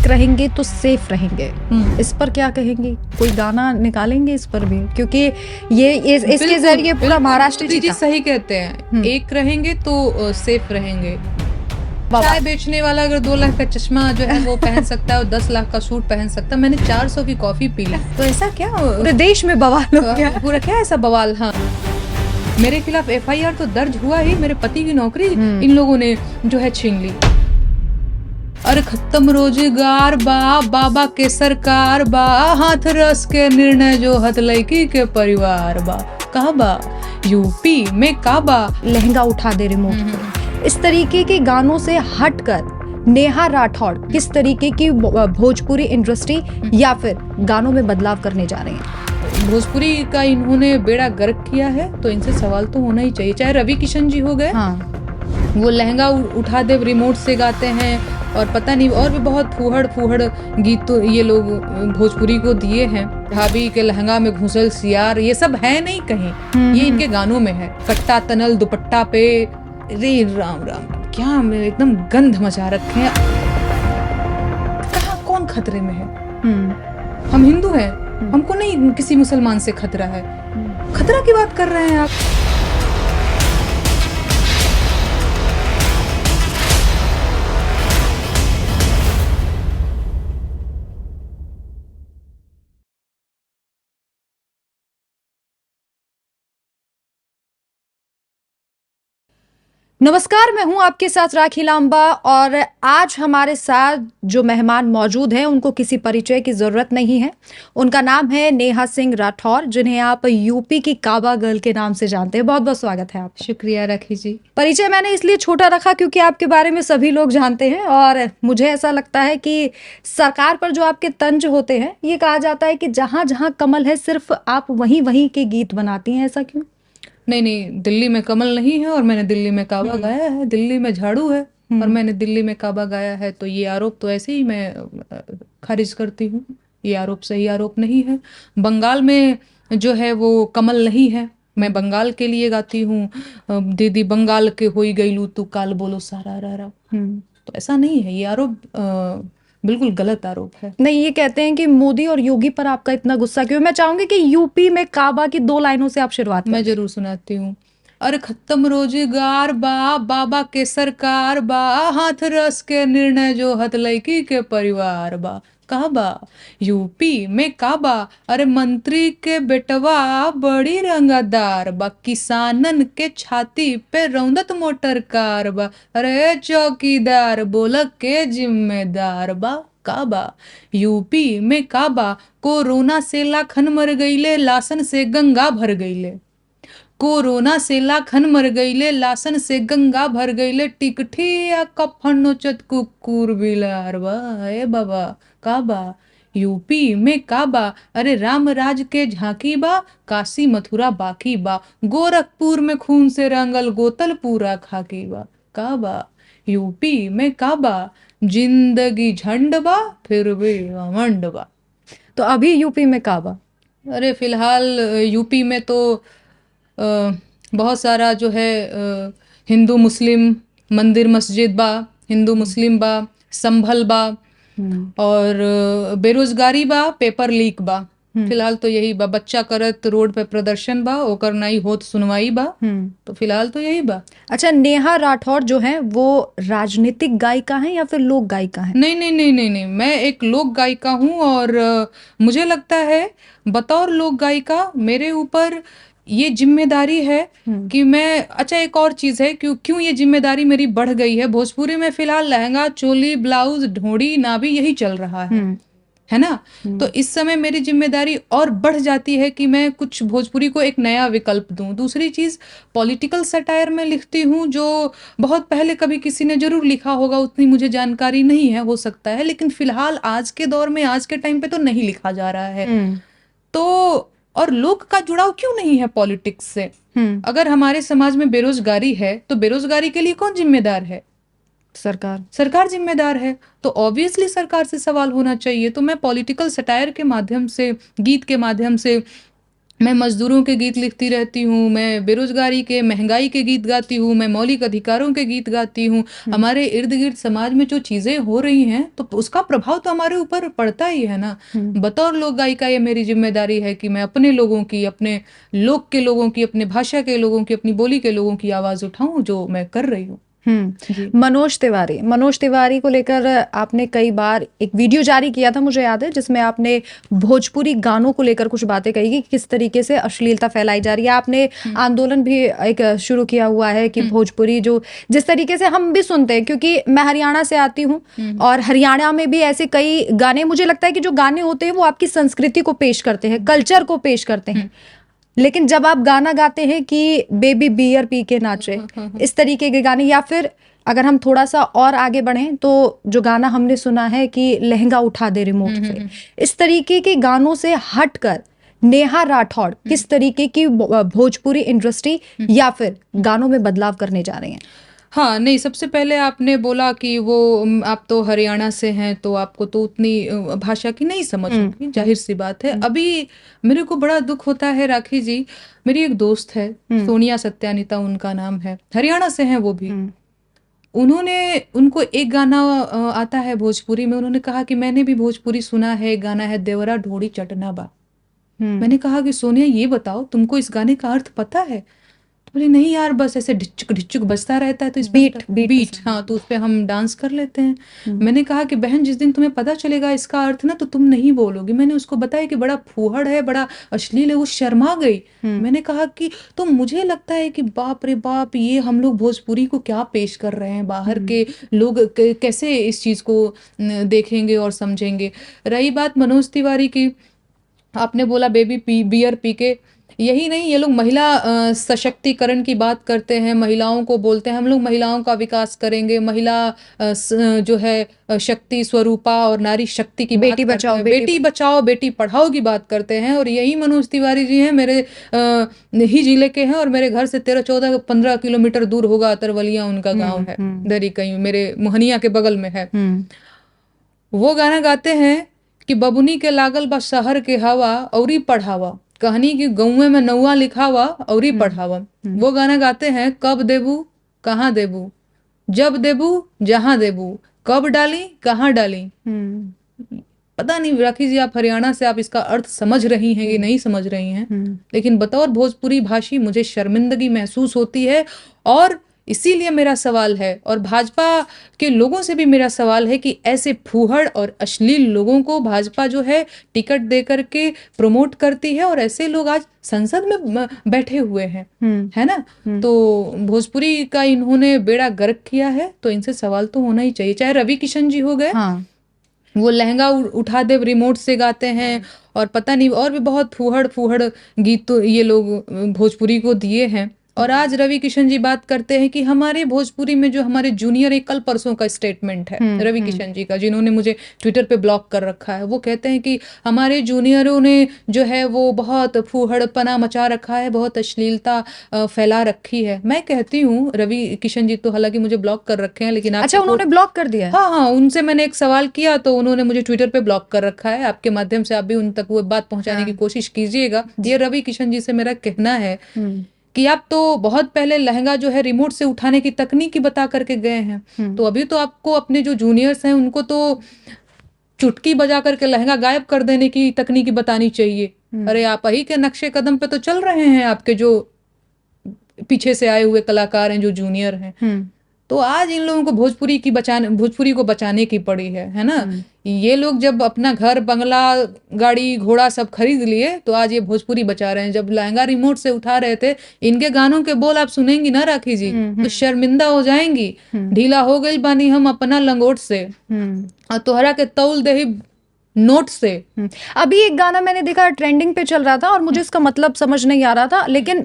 एक रहेंगे तो सेफ रहेंगे, इस पर क्या कहेंगी? कोई गाना निकालेंगे इस पर भी, क्योंकि इसके जरिए पूरा महाराष्ट्र जी जीता। सही कहते हैं, एक रहेंगे तो सेफ रहेंगे। चाय बेचने वाला अगर 2 लाख का चश्मा जो है वो पहन सकता है और 10 लाख का सूट पहन सकता है, मैंने 400 की कॉफी पी ली, तो ऐसा क्या पूरे देश में बवाल हो गया। पूरा क्या ऐसा बवाल। हाँ, मेरे खिलाफ FIR तो दर्ज हुआ ही, मेरे पति की नौकरी इन लोगों ने जो है छीन ली। अरे खत्म रोजगार बा, बाबा के सरकार बा, हाथ रस के निर्णय जो हथ लड़की के परिवार बा, कहा बा यूपी में काबा, लहंगा उठा दे रिमोट। इस तरीके के गानों से हटकर नेहा राठौड़ किस तरीके की भोजपुरी इंडस्ट्री या फिर गानों में बदलाव करने जा रहे हैं? भोजपुरी का इन्होंने बेड़ा गर्क किया है, तो इनसे सवाल तो होना ही चाहिए। चाहे रवि किशन जी हो गए, हाँ, वो लहंगा उठा दे रिमोट से गाते हैं, और पता नहीं और भी बहुत फूहड़ गीत तो ये लोग भोजपुरी को दिए हैं। भाभी के लहंगा में घुसल सियार, ये सब है नहीं कहीं, ये इनके गानों में है। कट्टा तनल दुपट्टा पे, रे राम राम, क्या एकदम गंध मचा रखे हैं। कहाँ कौन खतरे में है? हम हिंदू हैं, हमको नहीं किसी मुसलमान से खतरा है। खतरा की बात कर रहे हैं आप। नमस्कार, मैं हूं आपके साथ राखी लांबा और आज हमारे साथ जो मेहमान मौजूद हैं उनको किसी परिचय की ज़रूरत नहीं है। उनका नाम है नेहा सिंह राठौर, जिन्हें आप यूपी की काबा गर्ल के नाम से जानते हैं। बहुत बहुत स्वागत है आपका। शुक्रिया राखी जी। परिचय मैंने इसलिए छोटा रखा क्योंकि आपके बारे में सभी लोग जानते हैं और मुझे ऐसा लगता है कि सरकार पर जो आपके तंज होते हैं, ये कहा जाता है कि जहाँ जहाँ कमल है सिर्फ आप वहीं वहीं के गीत बनाती हैं, ऐसा क्यों? नहीं, दिल्ली में कमल नहीं है और मैंने दिल्ली में काबा गाया है। दिल्ली में झाड़ू है और मैंने दिल्ली में काबा गाया है, तो ये आरोप तो ऐसे ही मैं खारिज करती हूँ। ये आरोप सही आरोप नहीं है। बंगाल में जो है वो कमल नहीं है, मैं बंगाल के लिए गाती हूँ। दीदी बंगाल के होई गईलू तू काल बोलो सारा रा, तो ऐसा नहीं है। ये आरोप बिल्कुल गलत आरोप है। नहीं, ये कहते हैं कि मोदी और योगी पर आपका इतना गुस्सा क्यों? मैं चाहूंगी कि यूपी में काबा की 2 लाइनों से आप शुरुआत मैं जरूर सुनाती हूँ। अरे खत्म रोजगार बा, बाबा के सरकार बा, हाथ रस के निर्णय जो हथ लड़की के परिवार बा, कहा बा यूपी में काबा। अरे मंत्री के बेटवा बड़ी रंगदार बा, किसानन के छाती पे रौंदत मोटर कार बा, अरे चौकीदार बोलक के जिम्मेदार बा, काबा यूपी में काबा। कोरोना से लाखन मर गईले, लासन से गंगा भर गईले। कोरोना से लाखन मर गईले, लासन से गंगा भर गईले। टिकठिया कफन नोचत कुकुर बिलार बा, ए बाबा काबा यूपी में काबा। अरे राम राज के झांकी बा, काशी मथुरा बाकी बा। गोरखपुर में खून से रंगल गोतल पूरा खाकी बा, काबा यूपी में काबा। जिंदगी झंड बा फिर भी घमंड बा। तो अभी यूपी में काबा? अरे फिलहाल यूपी में तो बहुत सारा जो है हिंदू मुस्लिम मंदिर मस्जिद बा, हिंदू मुस्लिम बा, संभल बा, और बेरोजगारी बा, पेपर लीक बा। फिलहाल तो यही बा। बच्चा करत रोड पे प्रदर्शन बा, ओकर नाई होत सुनवाई बा, तो फिलहाल तो यही बा। अच्छा, नेहा राठौर जो है वो राजनीतिक गायिका हैं या फिर लोक गायिका हैं? नहीं, मैं एक लोक गायिका हूँ और मुझे लगता है बतौर लोक गायिका मेरे ऊपर ये जिम्मेदारी है कि मैं, अच्छा एक और चीज है, क्यों ये जिम्मेदारी मेरी बढ़ गई है। भोजपुरी में फिलहाल लहंगा चोली ब्लाउज ढोड़ी नाभी यही चल रहा है ना। तो इस समय मेरी जिम्मेदारी और बढ़ जाती है कि मैं कुछ भोजपुरी को एक नया विकल्प दूं। दूसरी चीज, पॉलिटिकल सटायर में लिखती हूँ, जो बहुत पहले कभी किसी ने जरूर लिखा होगा, उतनी मुझे जानकारी नहीं है, हो सकता है, लेकिन फिलहाल आज के दौर में आज के टाइम पे तो नहीं लिखा जा रहा है। तो और लोग का जुड़ाव क्यों नहीं है पॉलिटिक्स से? अगर हमारे समाज में बेरोजगारी है तो बेरोजगारी के लिए कौन जिम्मेदार है? सरकार जिम्मेदार है। तो ऑब्वियसली सरकार से सवाल होना चाहिए। तो मैं पॉलिटिकल सटायर के माध्यम से, गीत के माध्यम से मैं मजदूरों के गीत लिखती रहती हूँ, मैं बेरोजगारी के, महंगाई के गीत गाती हूँ, मैं मौलिक अधिकारों के गीत गाती हूँ। हमारे इर्द गिर्द समाज में जो चीजें हो रही हैं तो उसका प्रभाव तो हमारे ऊपर पड़ता ही है ना। बतौर लोक गायिका ये मेरी जिम्मेदारी है कि मैं अपने लोगों की, अपने लोक के लोगों की, अपने भाषा के लोगों की, अपनी बोली के लोगों की आवाज उठाऊं, जो मैं कर रही हूँ। जी। मनोज तिवारी को लेकर आपने कई बार एक वीडियो जारी किया था, मुझे याद है, जिसमें आपने भोजपुरी गानों को लेकर कुछ बातें कही कि किस तरीके से अश्लीलता फैलाई जा रही है। आपने आंदोलन भी एक शुरू किया हुआ है कि भोजपुरी जो जिस तरीके से हम भी सुनते हैं, क्योंकि मैं हरियाणा से आती हूँ और हरियाणा में भी ऐसे कई गाने, मुझे लगता है कि जो गाने होते हैं वो आपकी संस्कृति को पेश करते हैं, कल्चर को पेश करते हैं। लेकिन जब आप गाना गाते हैं कि बेबी बियर पी के नाचे, इस तरीके के गाने, या फिर अगर हम थोड़ा सा और आगे बढ़ें तो जो गाना हमने सुना है कि लहंगा उठा दे रिमोट से, इस तरीके के गानों से हटकर नेहा राठौड़ किस तरीके की भोजपुरी इंडस्ट्री या फिर गानों में बदलाव करने जा रहे हैं? हाँ, नहीं, सबसे पहले आपने बोला कि वो आप तो हरियाणा से हैं तो आपको तो उतनी भाषा की नहीं समझ होगी, जाहिर सी बात है। अभी मेरे को बड़ा दुख होता है राखी जी, मेरी एक दोस्त है सोनिया सत्यानिता उनका नाम है, हरियाणा से हैं वो भी। उनको एक गाना आता है भोजपुरी में, उन्होंने कहा कि मैंने भी भोजपुरी सुना है, गाना है देवरा ढोड़ी चटना बा। मैंने कहा कि सोनिया ये बताओ तुमको इस गाने का अर्थ पता है? तो बोली नहीं यार, बस ऐसे ढिचुक ढिचुक बजता रहता है तो इस बीट हाँ, तो उस पे हम डांस कर लेते हैं। मैंने कहा कि बहन, जिस दिन तुम्हें पता चलेगा इसका अर्थ ना, तो तुम नहीं बोलोगी। मैंने उसको बताया कि बड़ा फूहड़ है, बड़ा अश्लील है, वो शर्मा गई। मैंने कहा कि तो मुझे लगता है कि बाप रे बाप, ये हम लोग भोजपुरी को क्या पेश कर रहे हैं, बाहर के लोग कैसे इस चीज को देखेंगे और समझेंगे। रही बात मनोज तिवारी की, आपने बोला बेबी बियर पी के, यही नहीं, ये लोग महिला सशक्तिकरण की बात करते हैं, महिलाओं को बोलते हैं हम लोग महिलाओं का विकास करेंगे, महिला जो है शक्ति स्वरूपा और नारी शक्ति की बेटी बचाओ बेटी बचाओ बेटी पढ़ाओ की बात करते हैं। और यही मनोज तिवारी जी हैं, मेरे ही जिले के हैं, और मेरे घर से 13-14-15 किलोमीटर दूर होगा अतरवलिया उनका गाँव है, दरी कहीं मेरे मोहनिया के बगल में है। वो गाना गाते हैं कि बबुनी के लागल बा शहर के हवा औरी पढ़ावा, कहानी की गौए में नौवा लिखावा औरी पढ़ावा। वो गाना गाते हैं कब देबू कहाँ देबू, जब देबू जहां देबू, कब डाली कहाँ डाली। पता नहीं राखी जी, आप हरियाणा से, आप इसका अर्थ समझ रही हैं कि नहीं समझ रही हैं, लेकिन बतौर भोजपुरी भाषी मुझे शर्मिंदगी महसूस होती है। और इसीलिए मेरा सवाल है, और भाजपा के लोगों से भी मेरा सवाल है, कि ऐसे फूहड़ और अश्लील लोगों को भाजपा जो है टिकट दे करके प्रमोट करती है, और ऐसे लोग आज संसद में बैठे हुए हैं, है ना। तो भोजपुरी का इन्होंने बेड़ा गर्क किया है, तो इनसे सवाल तो होना ही चाहिए। चाहे रवि किशन जी हो गए, वो लहंगा उठा दे रिमोट से गाते हैं, और पता नहीं और भी बहुत फूहड़ गीत तो ये लोग भोजपुरी को दिए हैं। और आज रवि किशन जी बात करते हैं कि हमारे भोजपुरी में जो हमारे जूनियर, एक कल परसों का स्टेटमेंट है रवि किशन जी का, जिन्होंने मुझे ट्विटर पे ब्लॉक कर रखा है, वो कहते हैं कि हमारे जूनियरों ने जो है वो बहुत फूहड़पना मचा रखा है, बहुत अश्लीलता फैला रखी है। मैं कहती हूँ, रवि किशन जी तो हालांकि मुझे ब्लॉक कर रखे हैं, लेकिन अच्छा, उन्होंने ब्लॉक कर दिया? हाँ, उनसे मैंने एक सवाल किया तो उन्होंने मुझे ट्विटर पे ब्लॉक कर रखा है। आपके माध्यम से आप भी उन तक वो बात पहुंचाने की कोशिश कीजिएगा। ये रवि किशन जी से मेरा कहना है कि आप तो बहुत पहले लहंगा जो है रिमोट से उठाने की तकनीकी बता करके गए हैं, तो अभी तो आपको अपने जो जूनियर्स हैं उनको तो चुटकी बजा करके लहंगा गायब कर देने की तकनीकी बतानी चाहिए। अरे आप ही के नक्शे कदम पे तो चल रहे हैं आपके जो पीछे से आए हुए कलाकार हैं, जो जूनियर हैं। तो आज इन लोगों को भोजपुरी को बचाने की पड़ी है ना। ये लोग जब अपना घर बंगला गाड़ी घोड़ा सब खरीद लिए, तो आज ये भोजपुरी बचा रहे हैं। जब लहंगा रिमोट से उठा रहे थे, इनके गानों के बोल आप सुनेंगी ना राखी जी, तो शर्मिंदा हो जाएंगी। ढीला हो गई बानी हम अपना लंगोट से, और तोहरा के तौल दे नोट से। अभी एक गाना मैंने देखा ट्रेंडिंग पे चल रहा था, और मुझे इसका मतलब समझ नहीं आ रहा था, लेकिन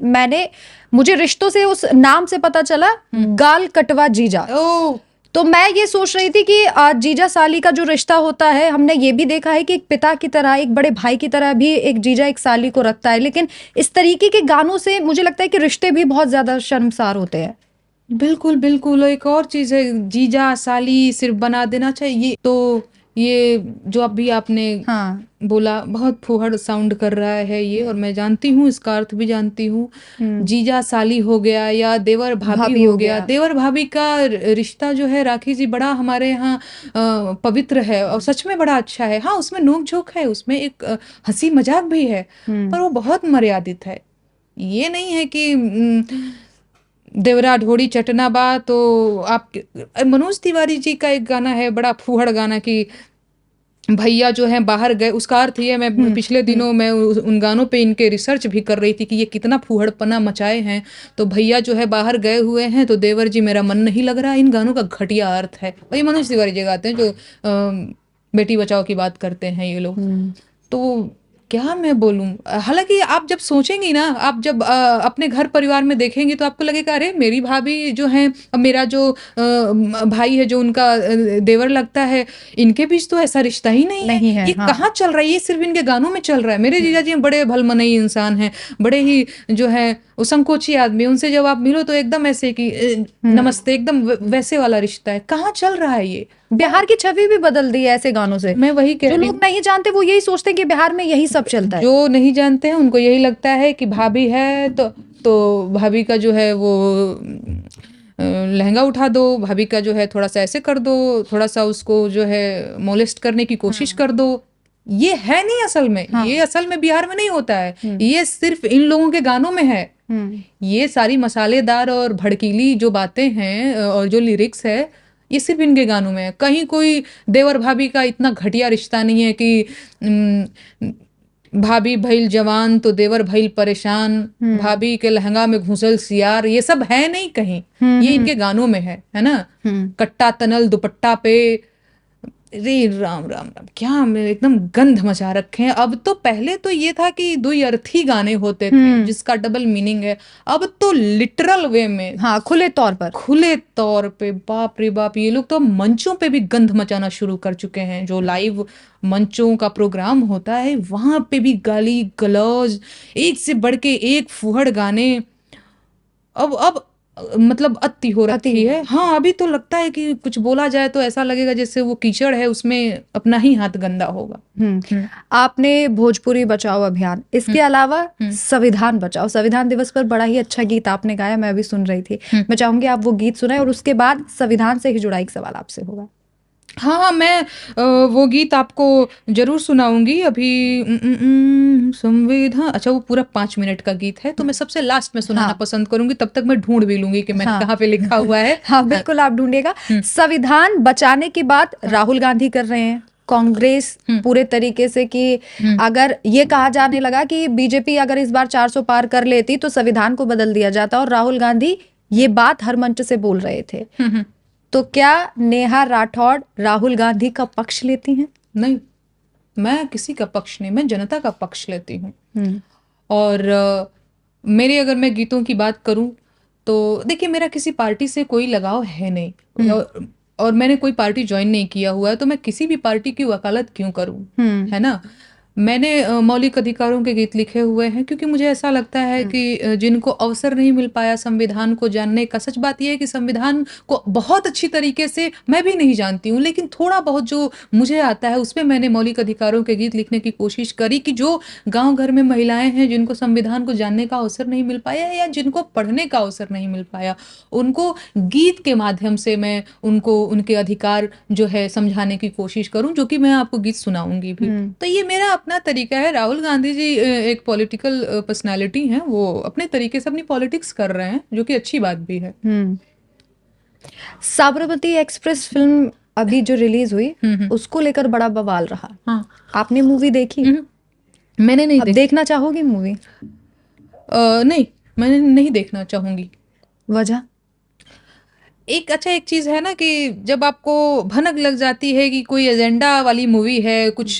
मुझे रिश्तों से उस नाम से पता चला, गाल कटवा जीजा। तो मैं ये सोच रही थी कि जीजा साली का जो रिश्ता होता है, हमने ये भी देखा है कि एक पिता की तरह, एक बड़े भाई की तरह भी एक जीजा एक साली को रखता है, लेकिन इस तरीके के गानों से मुझे लगता है कि रिश्ते भी बहुत ज्यादा शर्मसार होते हैं। बिल्कुल बिल्कुल। एक और चीज है, जीजा साली सिर्फ बना देना चाहिए, तो ये जो अभी आपने हाँ। बोला बहुत फूहड़ साउंड कर रहा है ये, और मैं जानती हूँ, इसका अर्थ भी जानती हूँ। जीजा साली हो गया या देवर भाभी भाभी हो हो गया। गया। देवर भाभी का रिश्ता जो है राखी जी बड़ा हमारे यहाँ पवित्र है और सच में बड़ा अच्छा है। हाँ, उसमें नोक झोंक है, उसमें एक हंसी मजाक भी है, पर वो बहुत मर्यादित है। ये नहीं है कि देवरा ढोड़ी चटना बा। तो आप मनोज तिवारी जी का एक गाना है बड़ा फूहड़ गाना कि भैया जो है बाहर गए, उसका अर्थ ये, मैं पिछले दिनों मैं उन गानों पे इनके रिसर्च भी कर रही थी कि ये कितना फूहड़पना मचाए हैं। तो भैया जो है बाहर गए हुए हैं तो देवर जी मेरा मन नहीं लग रहा, इन गानों का घटिया अर्थ है। और ये मनोज तिवारी जी गाते हैं जो बेटी बचाओ की बात करते हैं ये लोग। तो क्या मैं बोलूं, हालांकि आप जब सोचेंगी ना, आप जब अपने घर परिवार में देखेंगी तो आपको लगेगा अरे मेरी भाभी जो है, मेरा जो भाई है जो उनका देवर लगता है, इनके बीच तो ऐसा रिश्ता ही नहीं है। नहीं है, ये हाँ। कहाँ चल रहा है, ये सिर्फ इनके गानों में चल रहा है। मेरे जीजा जी बड़े भलमनई इंसान हैं, बड़े ही जो है वो संकोची आदमी, उनसे जब आप मिलो तो एकदम ऐसे कि नमस्ते, एकदम वैसे वाला रिश्ता है। कहाँ चल रहा है ये? बिहार की छवि भी बदल दी है ऐसे गानों से। मैं वही कह जो रही लोग हूँ, नहीं जानते वो यही सोचते हैं कि बिहार में यही सब चलता है। जो नहीं जानते हैं उनको यही लगता है कि भाभी है तो भाभी का जो है वो लहंगा उठा दो, भाभी का जो है थोड़ा सा ऐसे कर दो, थोड़ा सा उसको जो है मोलेस्ट करने की कोशिश कर दो। ये है नहीं असल में, ये असल में बिहार में नहीं होता है, ये सिर्फ इन लोगों के गानों में है। ये सारी मसालेदार और भड़कीली जो बातें हैं और जो लिरिक्स है, ये सिर्फ इनके गानों में है। कहीं कोई देवर भाभी का इतना घटिया रिश्ता नहीं है कि भाभी भइल जवान तो देवर भइल परेशान, भाभी के लहंगा में घुसल सियार, ये सब है नहीं कहीं। ये इनके गानों में है ना। कट्टा तनल दुपट्टा पे, रे राम राम राम, क्या मैं एकदम गंध मचा रखे हैं। अब तो, पहले तो ये था कि दुई अर्थी गाने होते थे जिसका डबल मीनिंग है, अब तो लिटरल वे में, हाँ, खुले तौर पे बाप रे बाप, ये लोग तो मंचों पे भी गंध मचाना शुरू कर चुके हैं। जो लाइव मंचों का प्रोग्राम होता है वहां पे भी गाली गलौज, एक से बढ़ के एक फूहड़ गाने। अब मतलब अति हो रखी है। हाँ, अभी तो लगता है कि कुछ बोला जाए तो ऐसा लगेगा जैसे वो कीचड़ है, उसमें अपना ही हाथ गंदा होगा। आपने भोजपुरी बचाओ अभियान, इसके अलावा संविधान बचाओ, संविधान दिवस पर बड़ा ही अच्छा गीत आपने गाया, मैं अभी सुन रही थी। मैं चाहूंगी आप वो गीत सुनाए और उसके बाद संविधान से ही जुड़ा एक सवाल आपसे होगा। हाँ, मैं वो गीत आपको जरूर सुनाऊंगी। अभी संविधान, अच्छा वो पूरा 5 मिनट का गीत है तो मैं सबसे लास्ट में सुनाना पसंद करूंगी, तब तक मैं ढूंढ भी लूंगी कि मैंने कहाँ पे लिखा हुआ है। हाँ, बिल्कुल आप ढूंढिएगा। संविधान बचाने की बात राहुल गांधी कर रहे हैं, कांग्रेस पूरे तरीके से कि अगर ये कहा जाने लगा कि बीजेपी अगर इस बार 400 पार कर लेती तो संविधान को बदल दिया जाता, और राहुल गांधी ये बात हर मंच से बोल रहे थे। तो क्या नेहा राठौड़ राहुल गांधी का पक्ष लेती हैं? नहीं, मैं किसी का पक्ष नहीं, मैं जनता का पक्ष लेती हूँ। और मेरे, अगर मैं गीतों की बात करूं तो देखिए, मेरा किसी पार्टी से कोई लगाव है नहीं, और मैंने कोई पार्टी ज्वाइन नहीं किया हुआ है, तो मैं किसी भी पार्टी की वकालत क्यों करूं, है ना। मैंने मौलिक अधिकारों के गीत लिखे हुए हैं क्योंकि मुझे ऐसा लगता है कि जिनको अवसर नहीं मिल पाया संविधान को जानने का, सच बात यह है कि संविधान को बहुत अच्छी तरीके से मैं भी नहीं जानती हूँ, लेकिन थोड़ा बहुत जो मुझे आता है उसमें मैंने मौलिक अधिकारों के गीत लिखने की कोशिश करी कि जो गांव घर में महिलाएं हैं जिनको संविधान को जानने का अवसर नहीं मिल पाया या जिनको पढ़ने का अवसर नहीं मिल पाया, उनको गीत के माध्यम से मैं उनको उनके अधिकार जो है समझाने की कोशिश करूं, जो कि मैं आपको गीत सुनाऊंगी भी। तो ये मेरा अपना तरीका है। राहुल गांधी जी एक पॉलिटिकल पर्सनालिटी हैं, वो अपने तरीके से अपनी पॉलिटिक्स कर रहे हैं, जो कि अच्छी बात भी है। साबरमती एक्सप्रेस फिल्म अभी जो रिलीज हुई उसको लेकर बड़ा बवाल रहा। हाँ, आपने मूवी देखी? मैंने नहीं देखी। देखना चाहोगी मूवी? नहीं, मैंने नहीं देखना चाहूंगी। वजह? एक चीज है ना कि जब आपको भनक लग जाती है कि कोई एजेंडा वाली मूवी है, कुछ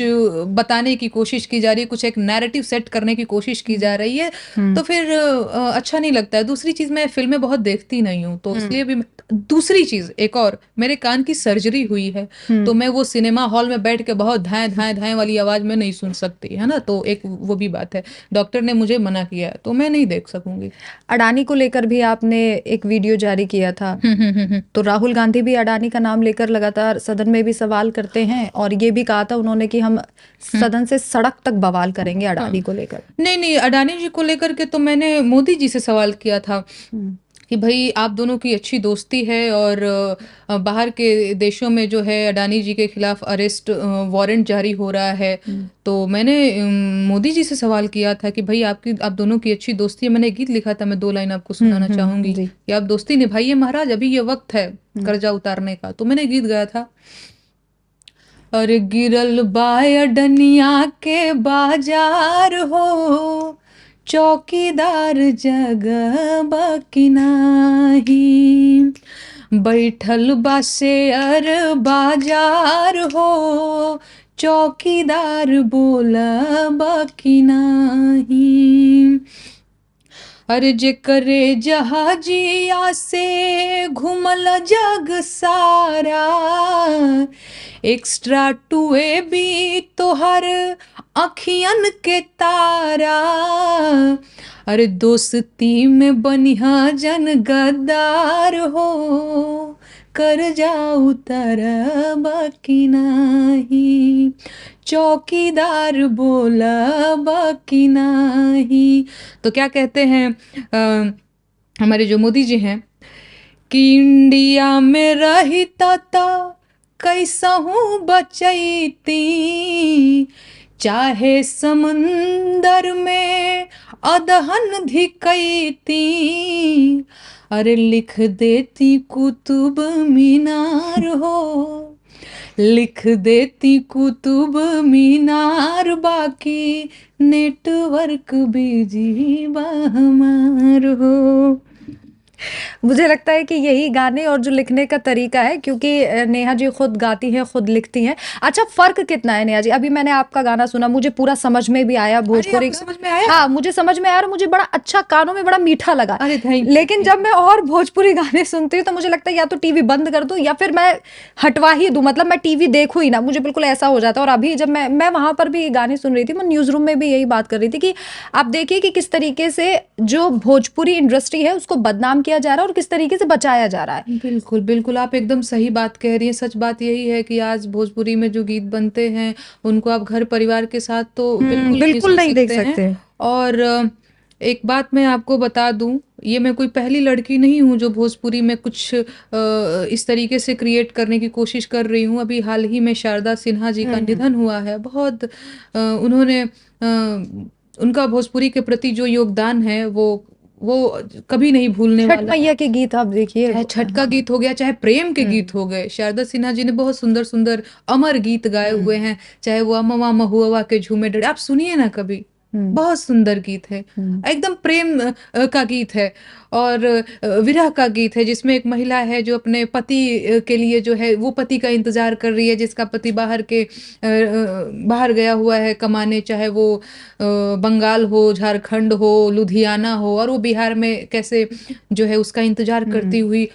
बताने की कोशिश की जा रही है, कुछ एक नैरेटिव सेट करने की कोशिश की जा रही है, तो फिर अच्छा नहीं लगता है। दूसरी चीज, मैं फिल्में बहुत देखती नहीं हूँ, तो इसलिए भी दूसरी चीज एक और, मेरे कान की सर्जरी हुई है, तो मैं वो सिनेमा हॉल में बैठ के बहुत धाए धाए धाए वाली आवाज में नहीं सुन सकती, है ना। तो एक वो भी बात है, डॉक्टर ने मुझे मना किया तो मैं नहीं देख सकूंगी। अडानी को लेकर भी आपने एक वीडियो जारी किया था तो राहुल गांधी भी अडानी का नाम लेकर लगातार सदन में भी सवाल करते हैं और ये भी कहा था उन्होंने कि हम सदन से सड़क तक बवाल करेंगे अडानी को लेकर। नहीं नहीं, अडानी जी को लेकर के तो मैंने मोदी जी से सवाल किया था कि भाई आप दोनों की अच्छी दोस्ती है और बाहर के देशों में जो है अडानी जी के खिलाफ अरेस्ट वारंट जारी हो रहा है। तो मैंने मोदी जी से सवाल किया था कि भाई आप दोनों की अच्छी दोस्ती है। मैंने गीत लिखा था, मैं 2 लाइन आपको सुनाना चाहूंगी जी। कि आप दोस्ती निभाइए महाराज, अभी ये वक्त है कर्जा उतारने का। तो मैंने गीत गाया था, अरे गिरल बाय डनिया के बाजार हो, चौकीदार जगह बाकी नाही, बैठल बा शेयर बाजार हो, चौकीदार बोला बाकी नाही। अरे जे करे जहाजिया से घुमल जग सारा, एक्स्ट्रा टूए भी तोहर अखियन के तारा, अरे दोस्ती में बनिहा जन गद्दार हो, कर जा उतर बाकी नाही, चौकीदार बोला बाकी नाही। तो क्या कहते हैं हमारे जो मोदी जी हैं कि इंडिया में रहता था कैसहू बचैती, चाहे समुंदर में अदहन धिकैती, अरे लिख देती कुतुब मीनार हो, लिख देती कुतुब मीनार, बाकी नेटवर्क बिजी हमार हो। मुझे लगता है कि यही गाने और जो लिखने का तरीका है, क्योंकि नेहा जी खुद गाती हैं, खुद लिखती हैं। अच्छा, फर्क कितना है नेहा जी? अभी मैंने आपका गाना सुना, मुझे पूरा समझ में भी आया भोजपुरी। आपको समझ में आया? हाँ, मुझे समझ में आया और मुझे बड़ा अच्छा, कानों में बड़ा मीठा लगा। अरे थैंक यू। लेकिन जब मैं और भोजपुरी गाने सुनती हूँ तो मुझे लगता है या तो टीवी बंद कर दूं या फिर मैं हटवा ही दूं, मतलब मैं टीवी देखूं ही ना, मुझे बिल्कुल ऐसा हो जाता है। और अभी जब मैं वहां पर भी गाने सुन रही थी, मैं न्यूज रूम में भी यही बात कर रही थी कि आप देखिए कि किस तरीके से जो भोजपुरी इंडस्ट्री है उसको बदनाम किया जा रहा है और किस तरीके से बचाया जा रहा है। बिल्कुल बिल्कुल, आप एकदम सही बात कह रही हैं। सच बात यही है कि आज भोजपुरी में जो गीत बनते हैं उनको आप घर परिवार के साथ तो बिल्कुल नहीं देख हैं। सकते। और एक बात मैं आपको बता दूं, ये मैं कोई पहली लड़की नहीं हूं जो भोजपुरी में कुछ इस तरीके से क्रिएट करने की कोशिश कर रही हूं। अभी हाल ही में शारदा सिन्हा जी का निधन हुआ है। बहुत उन्होंने उनका भोजपुरी के प्रति जो योगदान है वो कभी नहीं भूलने छठ वाला। मैया के गीत आप देखिए, चाहे छठ का गीत हो गया, चाहे प्रेम के गीत हो गए। शारदा सिन्हा जी ने बहुत सुंदर सुंदर अमर गीत गाए हुए हैं, चाहे वो अमवा महुआ के झूमे डरे, आप सुनिए ना कभी, बहुत सुंदर गीत है, एकदम प्रेम का गीत है और विरह का गीत है, जिसमें एक महिला है जो अपने पति के लिए जो है वो पति का इंतजार कर रही है, जिसका पति बाहर गया हुआ है कमाने, चाहे वो बंगाल हो, झारखंड हो, लुधियाना हो, और वो बिहार में कैसे जो है उसका इंतजार करती हुई।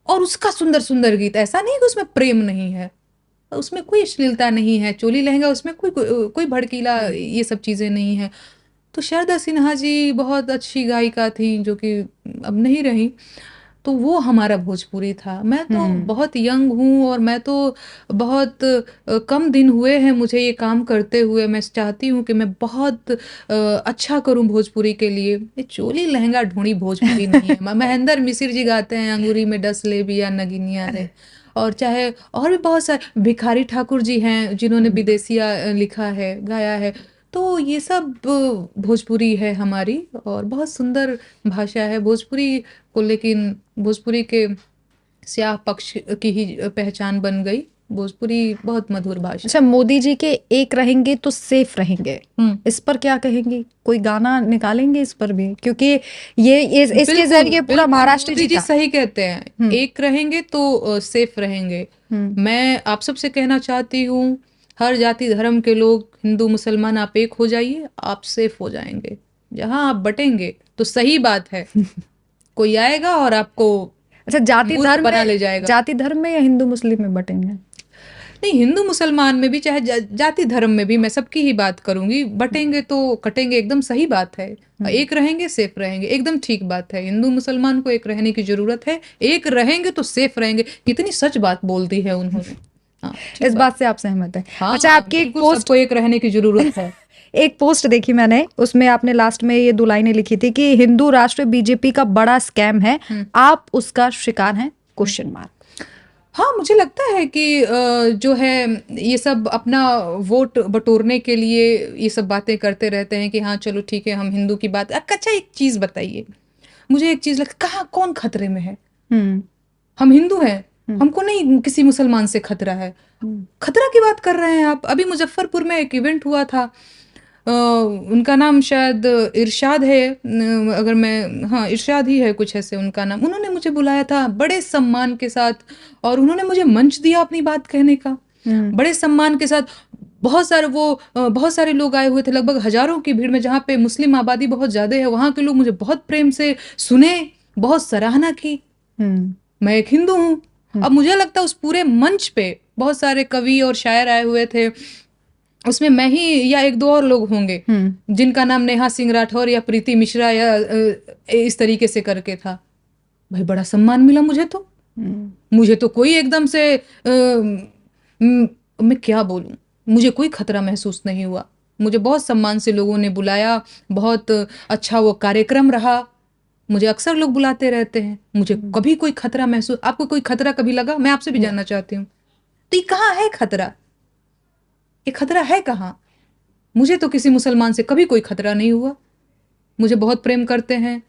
और उसका सुंदर सुंदर गीत, ऐसा नहीं कि उसमें प्रेम नहीं है, उसमें कोई अश्लीलता नहीं है, चोली लहंगा उसमें कोई भड़कीला ये सब चीजें नहीं है। तो शारदा सिन्हा जी बहुत अच्छी गायिका थी जो कि अब नहीं रही। तो वो हमारा भोजपुरी था। मैं तो बहुत यंग हूँ और मैं तो बहुत कम दिन हुए हैं मुझे ये काम करते हुए। मैं चाहती हूँ कि मैं बहुत अच्छा करूँ भोजपुरी के लिए। ये चोली लहंगा ढूंढी भोजपुरी नहीं है। महेंद्र मिसिर जी गाते हैं अंगूरी में डस ले बिया नगिनिया रे, और चाहे और भी बहुत सारे भिखारी ठाकुर जी हैं जिन्होंने विदेशिया लिखा है, गाया है। तो ये सब भोजपुरी है हमारी, और बहुत सुंदर भाषा है भोजपुरी को। लेकिन भोजपुरी के स्याह पक्ष की ही पहचान बन गई। भोजपुरी बहुत मधुर भाषा। अच्छा, मोदी जी के एक रहेंगे तो सेफ रहेंगे, इस पर क्या कहेंगी? कोई गाना निकालेंगे इस पर भी? क्योंकि इसके जरिए पूरा महाराष्ट्र जी सही कहते हैं, एक रहेंगे तो सेफ रहेंगे। मैं आप सबसे कहना चाहती हूँ, हर जाति धर्म के लोग, हिंदू मुसलमान, आप एक हो जाइए, आप सेफ हो जाएंगे। जहां आप बटेंगे तो सही बात है कोई आएगा और आपको अच्छा, जाति धर्म बना ले जाएगा। जाति धर्म में या हिंदू मुस्लिम में बटेंगे? नहीं, हिंदू मुसलमान में भी, चाहे जाति धर्म में भी, मैं सबकी ही बात करूंगी। बटेंगे तो कटेंगे, एकदम सही बात है। एक रहेंगे सेफ रहेंगे, एकदम ठीक बात है। हिंदू मुसलमान को एक रहने की जरूरत है, एक रहेंगे तो सेफ रहेंगे। कितनी सच बात बोल दी है उन्होंने। हाँ, ठीक इस बात से आप सहमत हैं? हाँ, अच्छा, आपकी एक बिल्कुल, पोस्ट सबको एक रहने की जरूरत है। एक पोस्ट देखी मैंने, उसमें आपने लास्ट में ये 2 लाइनें लिखी थी कि हिंदू राष्ट्र बीजेपी का बड़ा स्कैम है, आप उसका शिकार हैं? Question mark. हाँ, मुझे लगता है कि जो है ये सब अपना वोट बटोरने के लिए ये सब बातें करते रहते हैं कि हाँ चलो ठीक है, हम हिंदू की बात। अच्छा, एक चीज बताइए, मुझे एक चीज लगता, कहाँ कौन खतरे में है? हम हिंदू हैं, हमको नहीं किसी मुसलमान से खतरा है। खतरा की बात कर रहे हैं आप। अभी मुजफ्फरपुर में एक इवेंट हुआ था, उनका नाम शायद इरशाद है, अगर मैं, हाँ इरशाद ही है कुछ ऐसे उनका नाम। उन्होंने मुझे बुलाया था बड़े सम्मान के साथ, और उन्होंने मुझे मंच दिया अपनी बात कहने का, बड़े सम्मान के साथ। बहुत सारे लोग आए हुए थे, लगभग हजारों की भीड़ में, जहाँ पे मुस्लिम आबादी बहुत ज्यादा है। वहाँ के लोग मुझे बहुत प्रेम से सुने, बहुत सराहना की। मैं एक हिंदू हूँ। अब मुझे लगता है उस पूरे मंच पे बहुत सारे कवि और शायर आए हुए थे, उसमें मैं ही या एक दो और लोग होंगे जिनका नाम नेहा सिंह राठौर या प्रीति मिश्रा या इस तरीके से करके था। भाई बड़ा सम्मान मिला मुझे तो। मुझे तो कोई एकदम से मैं क्या बोलूं, मुझे कोई खतरा महसूस नहीं हुआ। मुझे बहुत सम्मान से लोगों ने बुलाया, बहुत अच्छा वो कार्यक्रम रहा। मुझे अक्सर लोग बुलाते रहते हैं, मुझे कभी कोई खतरा महसूस। आपको कोई खतरा कभी लगा? मैं आपसे भी जानना चाहती हूँ, तो ये कहाँ है खतरा? ये खतरा है कहाँ? मुझे तो किसी मुसलमान से कभी कोई खतरा नहीं हुआ। मुझे बहुत प्रेम करते हैं।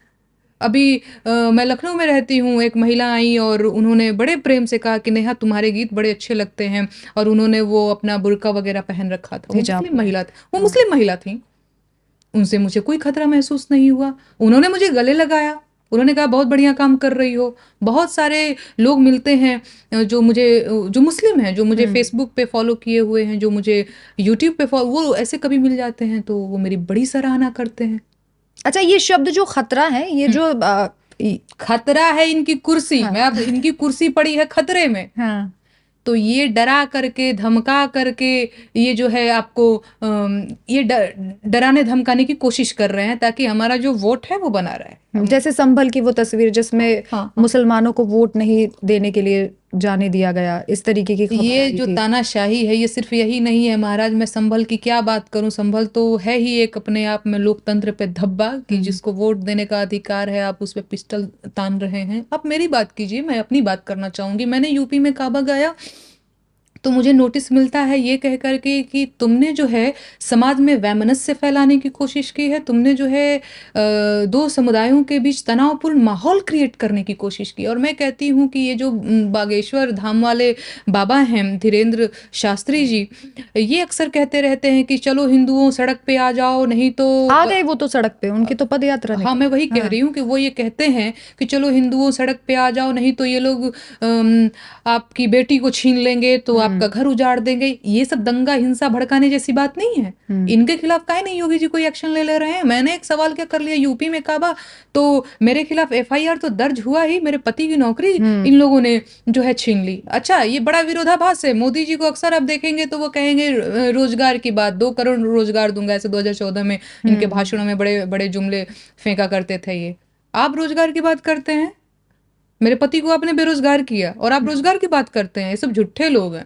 अभी मैं लखनऊ में रहती हूँ, एक महिला आई और उन्होंने बड़े प्रेम से कहा कि नेहा तुम्हारे गीत बड़े अच्छे लगते हैं, और उन्होंने वो अपना बुर्का वगैरह पहन रखा था। वो मुस्लिम महिला थी, वो मुस्लिम महिला थी। उनसे मुझे कोई खतरा महसूस नहीं हुआ। उन्होंने मुझे गले लगाया, उन्होंने कहा बहुत बढ़िया काम कर रही हो। बहुत सारे लोग मिलते हैं जो मुझे, जो मुस्लिम हैं, जो मुझे फेसबुक पे फॉलो किए हुए हैं, जो मुझे यूट्यूब पे फॉलो, वो ऐसे कभी मिल जाते हैं तो वो मेरी बड़ी सराहना करते हैं। अच्छा, ये शब्द जो खतरा है, ये जो खतरा है इनकी कुर्सी। मैं अब इनकी कुर्सी पड़ी है खतरे में। हाँ। तो ये डरा करके, धमका करके, ये जो है आपको ये डराने धमकाने की कोशिश कर रहे हैं ताकि हमारा जो वोट है वो बना रहे। जैसे संभल की वो तस्वीर जिसमें मुसलमानों को वोट नहीं देने के लिए जाने दिया गया, इस तरीके की खबर ये जो तानाशाही है, ये सिर्फ यही नहीं है महाराज। मैं संभल की क्या बात करूं, संभल तो है ही एक अपने आप में लोकतंत्र पे धब्बा, कि जिसको वोट देने का अधिकार है आप उस पे पिस्टल तान रहे हैं। आप मेरी बात कीजिए, मैं अपनी बात करना चाहूंगी। मैंने यूपी में काबा गया तो मुझे नोटिस मिलता है ये कह करके कि तुमने जो है समाज में वैमनस्य फैलाने की कोशिश की है, तुमने जो है दो समुदायों के बीच तनावपूर्ण माहौल क्रिएट करने की कोशिश की। और मैं कहती हूँ कि ये जो बागेश्वर धाम वाले बाबा हैं धीरेन्द्र शास्त्री जी, ये अक्सर कहते रहते हैं कि चलो हिंदुओं सड़क पे आ जाओ, नहीं तो आ गए वो तो सड़क पे, उनकी तो पद यात्रा। हाँ, मैं वही कह रही हूँ कि वो ये कहते हैं कि चलो हिंदुओं सड़क पे आ जाओ, नहीं तो ये लोग आपकी बेटी को छीन लेंगे, तो आपका घर उजाड़ देंगे। ये सब दंगा हिंसा भड़काने जैसी बात नहीं है। इनके खिलाफ काहे नहीं योगी जी कोई एक्शन ले रहे हैं? मैंने एक सवाल क्या कर लिया, यूपी में काबा तो मेरे खिलाफ FIR तो दर्ज हुआ ही, मेरे पति की नौकरी इन लोगों ने जो है छीन ली। अच्छा, ये बड़ा विरोधाभास है। मोदी जी को अक्सर आप देखेंगे तो वो कहेंगे रोजगार की बात, 2 करोड़ रोजगार दूंगा, ऐसे 2014 में इनके भाषणों में बड़े बड़े जुमले फेंका करते थे। ये आप रोजगार की बात करते हैं, मेरे पति को आपने बेरोजगार किया और आप रोजगार की बात करते हैं। ये सब झूठे लोग हैं।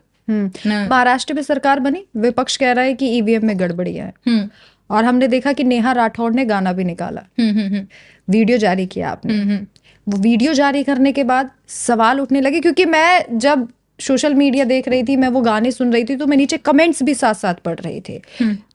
महाराष्ट्र में सरकार बनी, विपक्ष कह रहा है कि EVM में गड़बड़ियां है, और हमने देखा कि नेहा राठौड़ ने गाना भी निकाला, वीडियो जारी किया आपने। वो वीडियो जारी करने के बाद सवाल उठने लगे, क्योंकि मैं जब सोशल मीडिया देख रही थी, मैं वो गाने सुन रही थी, तो मैं नीचे कमेंट्स भी साथ साथ पढ़ रही थी।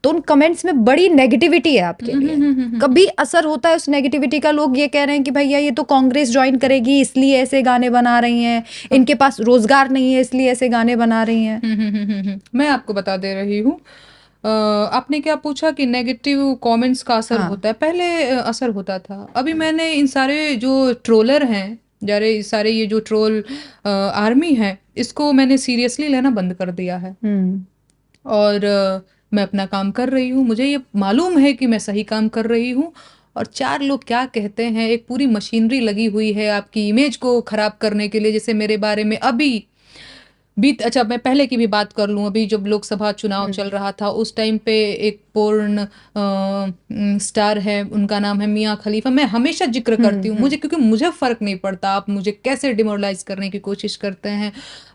तो उन कमेंट्स में बड़ी नेगेटिविटी है आपके लिए। कभी असर होता है उस नेगेटिविटी का? लोग ये कह रहे हैं कि भैया ये तो कांग्रेस ज्वाइन करेगी इसलिए ऐसे गाने बना रही हैं, इनके पास रोजगार नहीं है इसलिए ऐसे गाने बना रही हैं। मैं आपको बता दे रही हूँ, आपने क्या पूछा कि नेगेटिव कमेंट्स का असर होता है। पहले असर होता था, अभी मैंने इन सारे जो ट्रोलर हैं, सारे ये जो ट्रोल आर्मी है, इसको मैंने सीरियसली लेना बंद कर दिया है। और मैं अपना काम कर रही हूँ। मुझे ये मालूम है कि मैं सही काम कर रही हूँ। और 4 लोग क्या कहते हैं, एक पूरी मशीनरी लगी हुई है आपकी इमेज को खराब करने के लिए। जैसे मेरे बारे में अभी अच्छा मैं पहले की भी बात कर लूं, अभी जब लोकसभा चुनाव चल रहा था उस टाइम पे एक पोर्न स्टार है, उनका नाम है मियां खलीफा। मैं हमेशा जिक्र करती हूँ, मुझे क्योंकि मुझे फर्क नहीं पड़ता आप मुझे कैसे डिमोरलाइज करने की कोशिश करते हैं।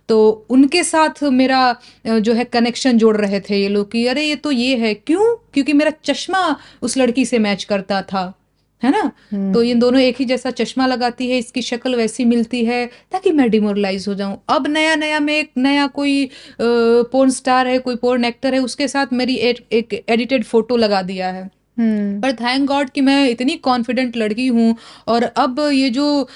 तो उनके साथ मेरा जो है कनेक्शन जोड़ रहे थे ये लोग कि अरे ये तो ये है, क्यों? क्योंकि मेरा चश्मा उस लड़की से मैच करता था, है ना। तो ये दोनों एक ही जैसा चश्मा लगाती है, इसकी शक्ल वैसी मिलती है, ताकि मैं डिमोरलाइज हो जाऊं। अब नया नया में एक नया कोई पोर्न स्टार है, कोई पोर्न एक्टर है, उसके साथ मेरी एक एडिटेड फोटो लगा दिया है। पर थैंक गॉड कि मैं इतनी कॉन्फिडेंट लड़की हूँ। और अब ये जो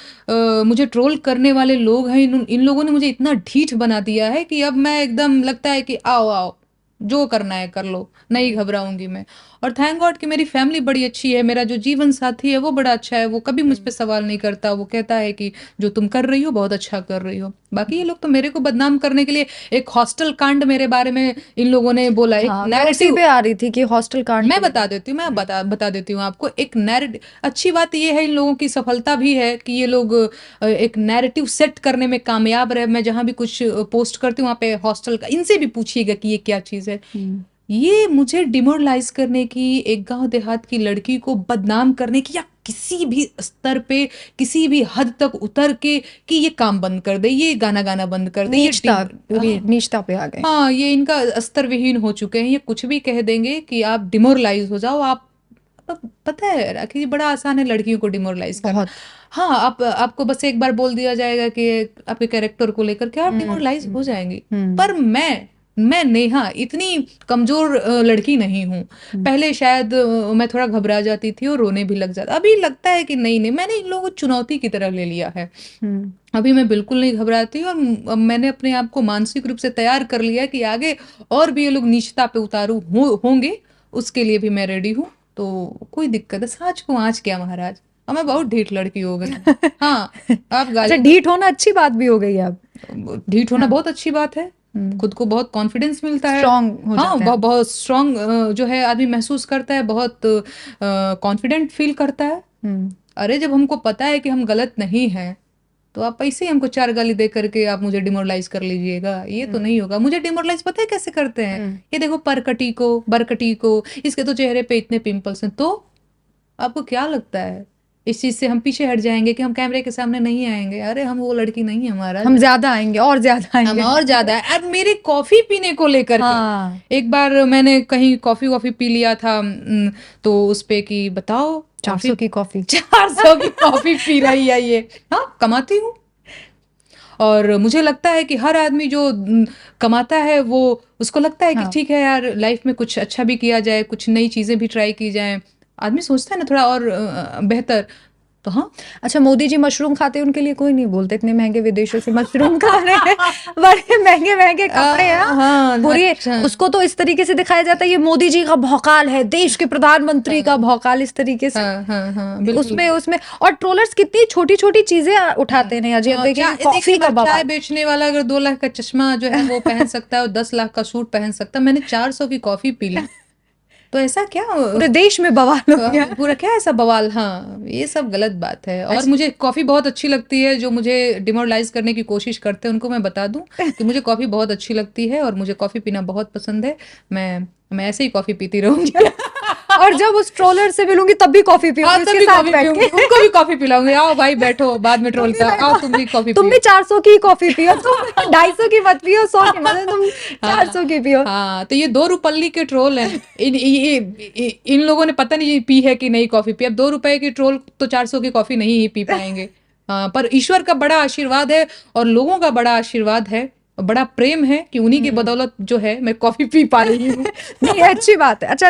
मुझे ट्रोल करने वाले लोग हैं, इन लोगों ने मुझे इतना ढीठ बना दिया है कि अब मैं एकदम लगता है कि आओ आओ जो करना है कर लो, नहीं घबराऊंगी मैं। और थैंक गॉड कि मेरी फैमिली बड़ी अच्छी है, मेरा जो जीवन साथी है वो बड़ा अच्छा है, वो कभी मुझ पे सवाल नहीं करता, वो कहता है कि जो तुम कर रही हो बहुत अच्छा कर रही हो। बाकी ये लोग तो मेरे को बदनाम करने के लिए एक हॉस्टल कांड मेरे बारे में इन लोगों ने बोला, एक हाँ, मैं उसी नैरेटिव। पे आ रही थी कि हॉस्टल कांड मैं को बता देती हूँ, मैं बता देती हूँ आपको एक नैरेटिव। अच्छी बात ये है, इन लोगों की सफलता भी है कि ये लोग एक नैरेटिव सेट करने में कामयाब रहे। मैं जहां भी कुछ पोस्ट करती हूँ वहां पे हॉस्टल का, इनसे भी पूछिएगा कि ये क्या चीज है। ये मुझे डिमोरलाइज करने की, एक गांव देहात की लड़की को बदनाम करने की, या किसी भी स्तर पे किसी भी हद तक उतर के कि ये काम बंद कर दे, ये गाना गाना बंद कर दे, नीचता, पूरी नीचता पे आ गए। हाँ ये इनका स्तर विहीन हो चुके हैं। ये कुछ भी कह देंगे कि आप डिमोरलाइज हो जाओ। आप पता है राखी जी, बड़ा आसान है लड़कियों को डिमोरलाइज करना। बहुत। हाँ, आपको बस एक बार बोल दिया जाएगा कि आपके कैरेक्टर को लेकर के आप डिमोरलाइज हो जाएंगी। पर मैं नेहा इतनी कमजोर लड़की नहीं हूँ। पहले शायद मैं थोड़ा घबरा जाती थी और रोने भी लग जाता, अभी लगता है कि नहीं नहीं, मैंने इन लोगों को चुनौती की तरह ले लिया है। अभी मैं बिल्कुल नहीं घबराती, और मैंने अपने आप को मानसिक रूप से तैयार कर लिया कि आगे और भी ये लोग नीचता पे उतारू होंगे, उसके लिए भी मैं रेडी हूँ। तो कोई दिक्कत है, साँच को आँच क्या महाराज। अब मैं बहुत ढीठ लड़की हो गई। हाँ, आप अच्छा, गाली ढीठ होना अच्छी बात भी हो गई अब। ढीठ होना बहुत अच्छी बात है, खुद को बहुत कॉन्फिडेंस मिलता है। स्ट्रांग हो हाँ, जाते हैं। बहुत स्ट्रांग जो है आदमी महसूस करता है, बहुत कॉन्फिडेंट फील करता है। अरे जब हमको पता है कि हम गलत नहीं हैं, तो आप ऐसे ही हमको चार गाली दे करके आप मुझे डिमोरलाइज कर लीजिएगा, ये तो नहीं होगा। मुझे डिमोरलाइज पता है कैसे करते हैं? ये देखो बरकटी को, इसके तो चेहरे पे इतने पिंपल्स हैं, तो आपको क्या लगता है इस चीज से हम पीछे हट जाएंगे कि हम कैमरे के सामने नहीं आएंगे? अरे हम वो लड़की नहीं है हमारा, हम ज्यादा आएंगे और ज्यादा हम आएंगे। और ज्यादा है। अब मेरे कॉफी पीने को लेकर हाँ। के एक बार मैंने कहीं कॉफी पी लिया था, तो उस पे कि बताओ 400 की कॉफी। 400 की कॉफी पी रही है ये। हाँ, कमाती हूँ। और मुझे लगता है कि हर आदमी जो कमाता है वो, उसको लगता है कि ठीक है यार, लाइफ में कुछ अच्छा भी किया जाए, कुछ नई चीजें भी ट्राई की जाए। आदमी सोचता है ना थोड़ा और बेहतर। तो हाँ, अच्छा, मोदी जी मशरूम खाते हैं, उनके लिए कोई नहीं बोलते इतने महंगे विदेशों से मशरूम खा रहे हैं। बड़े महंगे महंगे कपड़े हैं। हाँ, पूरी अच्छा। उसको तो इस तरीके से दिखाया जाता है ये मोदी जी का भौकाल है, देश के प्रधानमंत्री का भौकाल, इस तरीके से। हाँ, बिल्कुल। उसमें और ट्रोलर्स कितनी छोटी छोटी चीजें उठाते हैं अजय, देखिए कॉफी का बवाल। चाय बेचने वाला अगर 2 लाख का चश्मा जो है वो पहन सकता है और 10 लाख का सूट पहन सकता है, मैंने 400 की कॉफी पी ली, तो ऐसा क्या पूरे देश में बवाल हो गया। पूरा क्या ऐसा बवाल। हाँ, ये सब गलत बात है। और मुझे कॉफी बहुत अच्छी लगती है। जो मुझे डिमोरलाइज करने की कोशिश करते हैं उनको मैं बता दूं कि मुझे कॉफी बहुत अच्छी लगती है और मुझे कॉफी पीना बहुत पसंद है। मैं ऐसे ही कॉफी पीती रहूंगी। और जब उस ट्रोलर से मिलूंगी तब भी कॉफी पीऊंगी, तब उसके भी साथ कॉफी बैठ पीऊंगी, के। उनको भी कॉफी पिलाऊंगी। आओ भाई बैठो, बाद में ट्रोल कर, आओ तुम भी कॉफी तुम पियो। भी 400 की कॉफी पियो, तुम 250 की मत पियो, 100 की मत, तुम 400 की पियो। हाँ, तो ये 2 रुपल्ली के ट्रोल हैं। इन लोगों ने पता नहीं पी है कि नहीं कॉफी पी। अब 2 रुपए की ट्रोल तो 400 की कॉफी नहीं ही पी पाएंगे। हाँ, पर ईश्वर का बड़ा आशीर्वाद है और लोगों का बड़ा आशीर्वाद है, बड़ा प्रेम है कि उन्हीं की बदौलत जो है मैं कॉफी पी पा रही हूँ। नहीं, अच्छी बात है। अच्छा,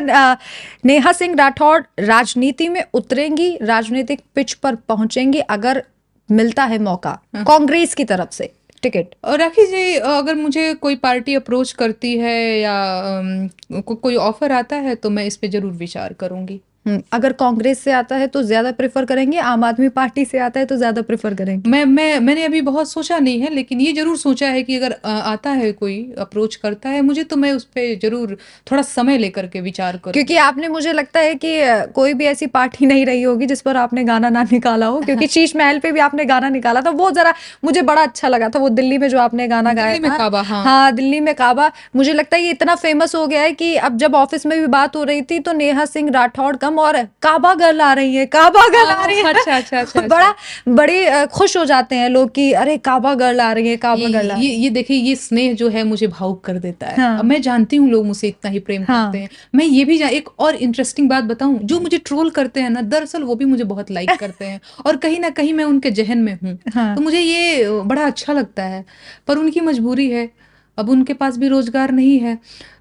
नेहा सिंह राठौड़ राजनीति में उतरेंगी, राजनीतिक पिच पर पहुंचेंगी अगर मिलता है मौका कांग्रेस की तरफ से टिकट? और राखी जी, अगर मुझे कोई पार्टी अप्रोच करती है या कोई ऑफर आता है तो मैं इस पे जरूर विचार करूंगी। अगर कांग्रेस से आता है तो ज्यादा प्रेफर करेंगे, आम आदमी पार्टी से आता है तो ज्यादा प्रेफर करेंगे? मैंने अभी बहुत सोचा नहीं है, लेकिन ये जरूर सोचा है कि अगर आता है कोई अप्रोच करता है मुझे, तो मैं उस पर जरूर थोड़ा समय लेकर के विचार करूँ। क्योंकि आपने, मुझे लगता है कि कोई भी ऐसी पार्टी नहीं रही होगी जिस पर आपने गाना ना निकाला हो, क्योंकि शीश महल पे भी आपने गाना निकाला था, वो जरा मुझे बड़ा अच्छा लगा था, वो दिल्ली में जो आपने गाना गाया दिल्ली में था। काबा, हाँ। हाँ, दिल्ली में काबा। मुझे लगता है ये इतना फेमस हो गया है कि अब जब ऑफिस में भी बात हो रही थी तो नेहा सिंह राठौड़ कम और काबा गर्ल आ रही है, काबा गर्ल आ रही है। अच्छा अच्छा अच्छा बड़ा बड़े खुश हो जाते हैं लोग कि अरे काबा गर्ल आ रही है, काबा गर्ल आ रही है। ये देखिए, ये स्नेह जो है मुझे भावुक कर देता है। हाँ। अब मैं जानती हूँ लोग मुझसे इतना ही प्रेम हाँ। करते हैं, मैं ये भी एक और इंटरेस्टिंग बात बताऊं, जो मुझे ट्रोल करते हैं ना, दरअसल वो भी मुझे बहुत लाइक करते हैं, और कहीं ना कहीं मैं उनके जहन में हूँ। हाँ। तो मुझे ये बड़ा अच्छा लगता है, पर उनकी मजबूरी है, अब उनके पास भी रोजगार नहीं है,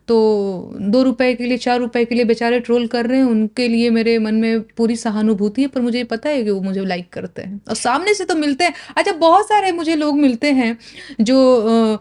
तो 2 रुपए के लिए, 4 रुपए के लिए बेचारे ट्रोल कर रहे हैं, उनके लिए मेरे मन में पूरी सहानुभूति है। पर मुझे पता है कि वो मुझे लाइक करते हैं, और सामने से तो मिलते हैं। अच्छा, बहुत सारे मुझे लोग मिलते हैं जो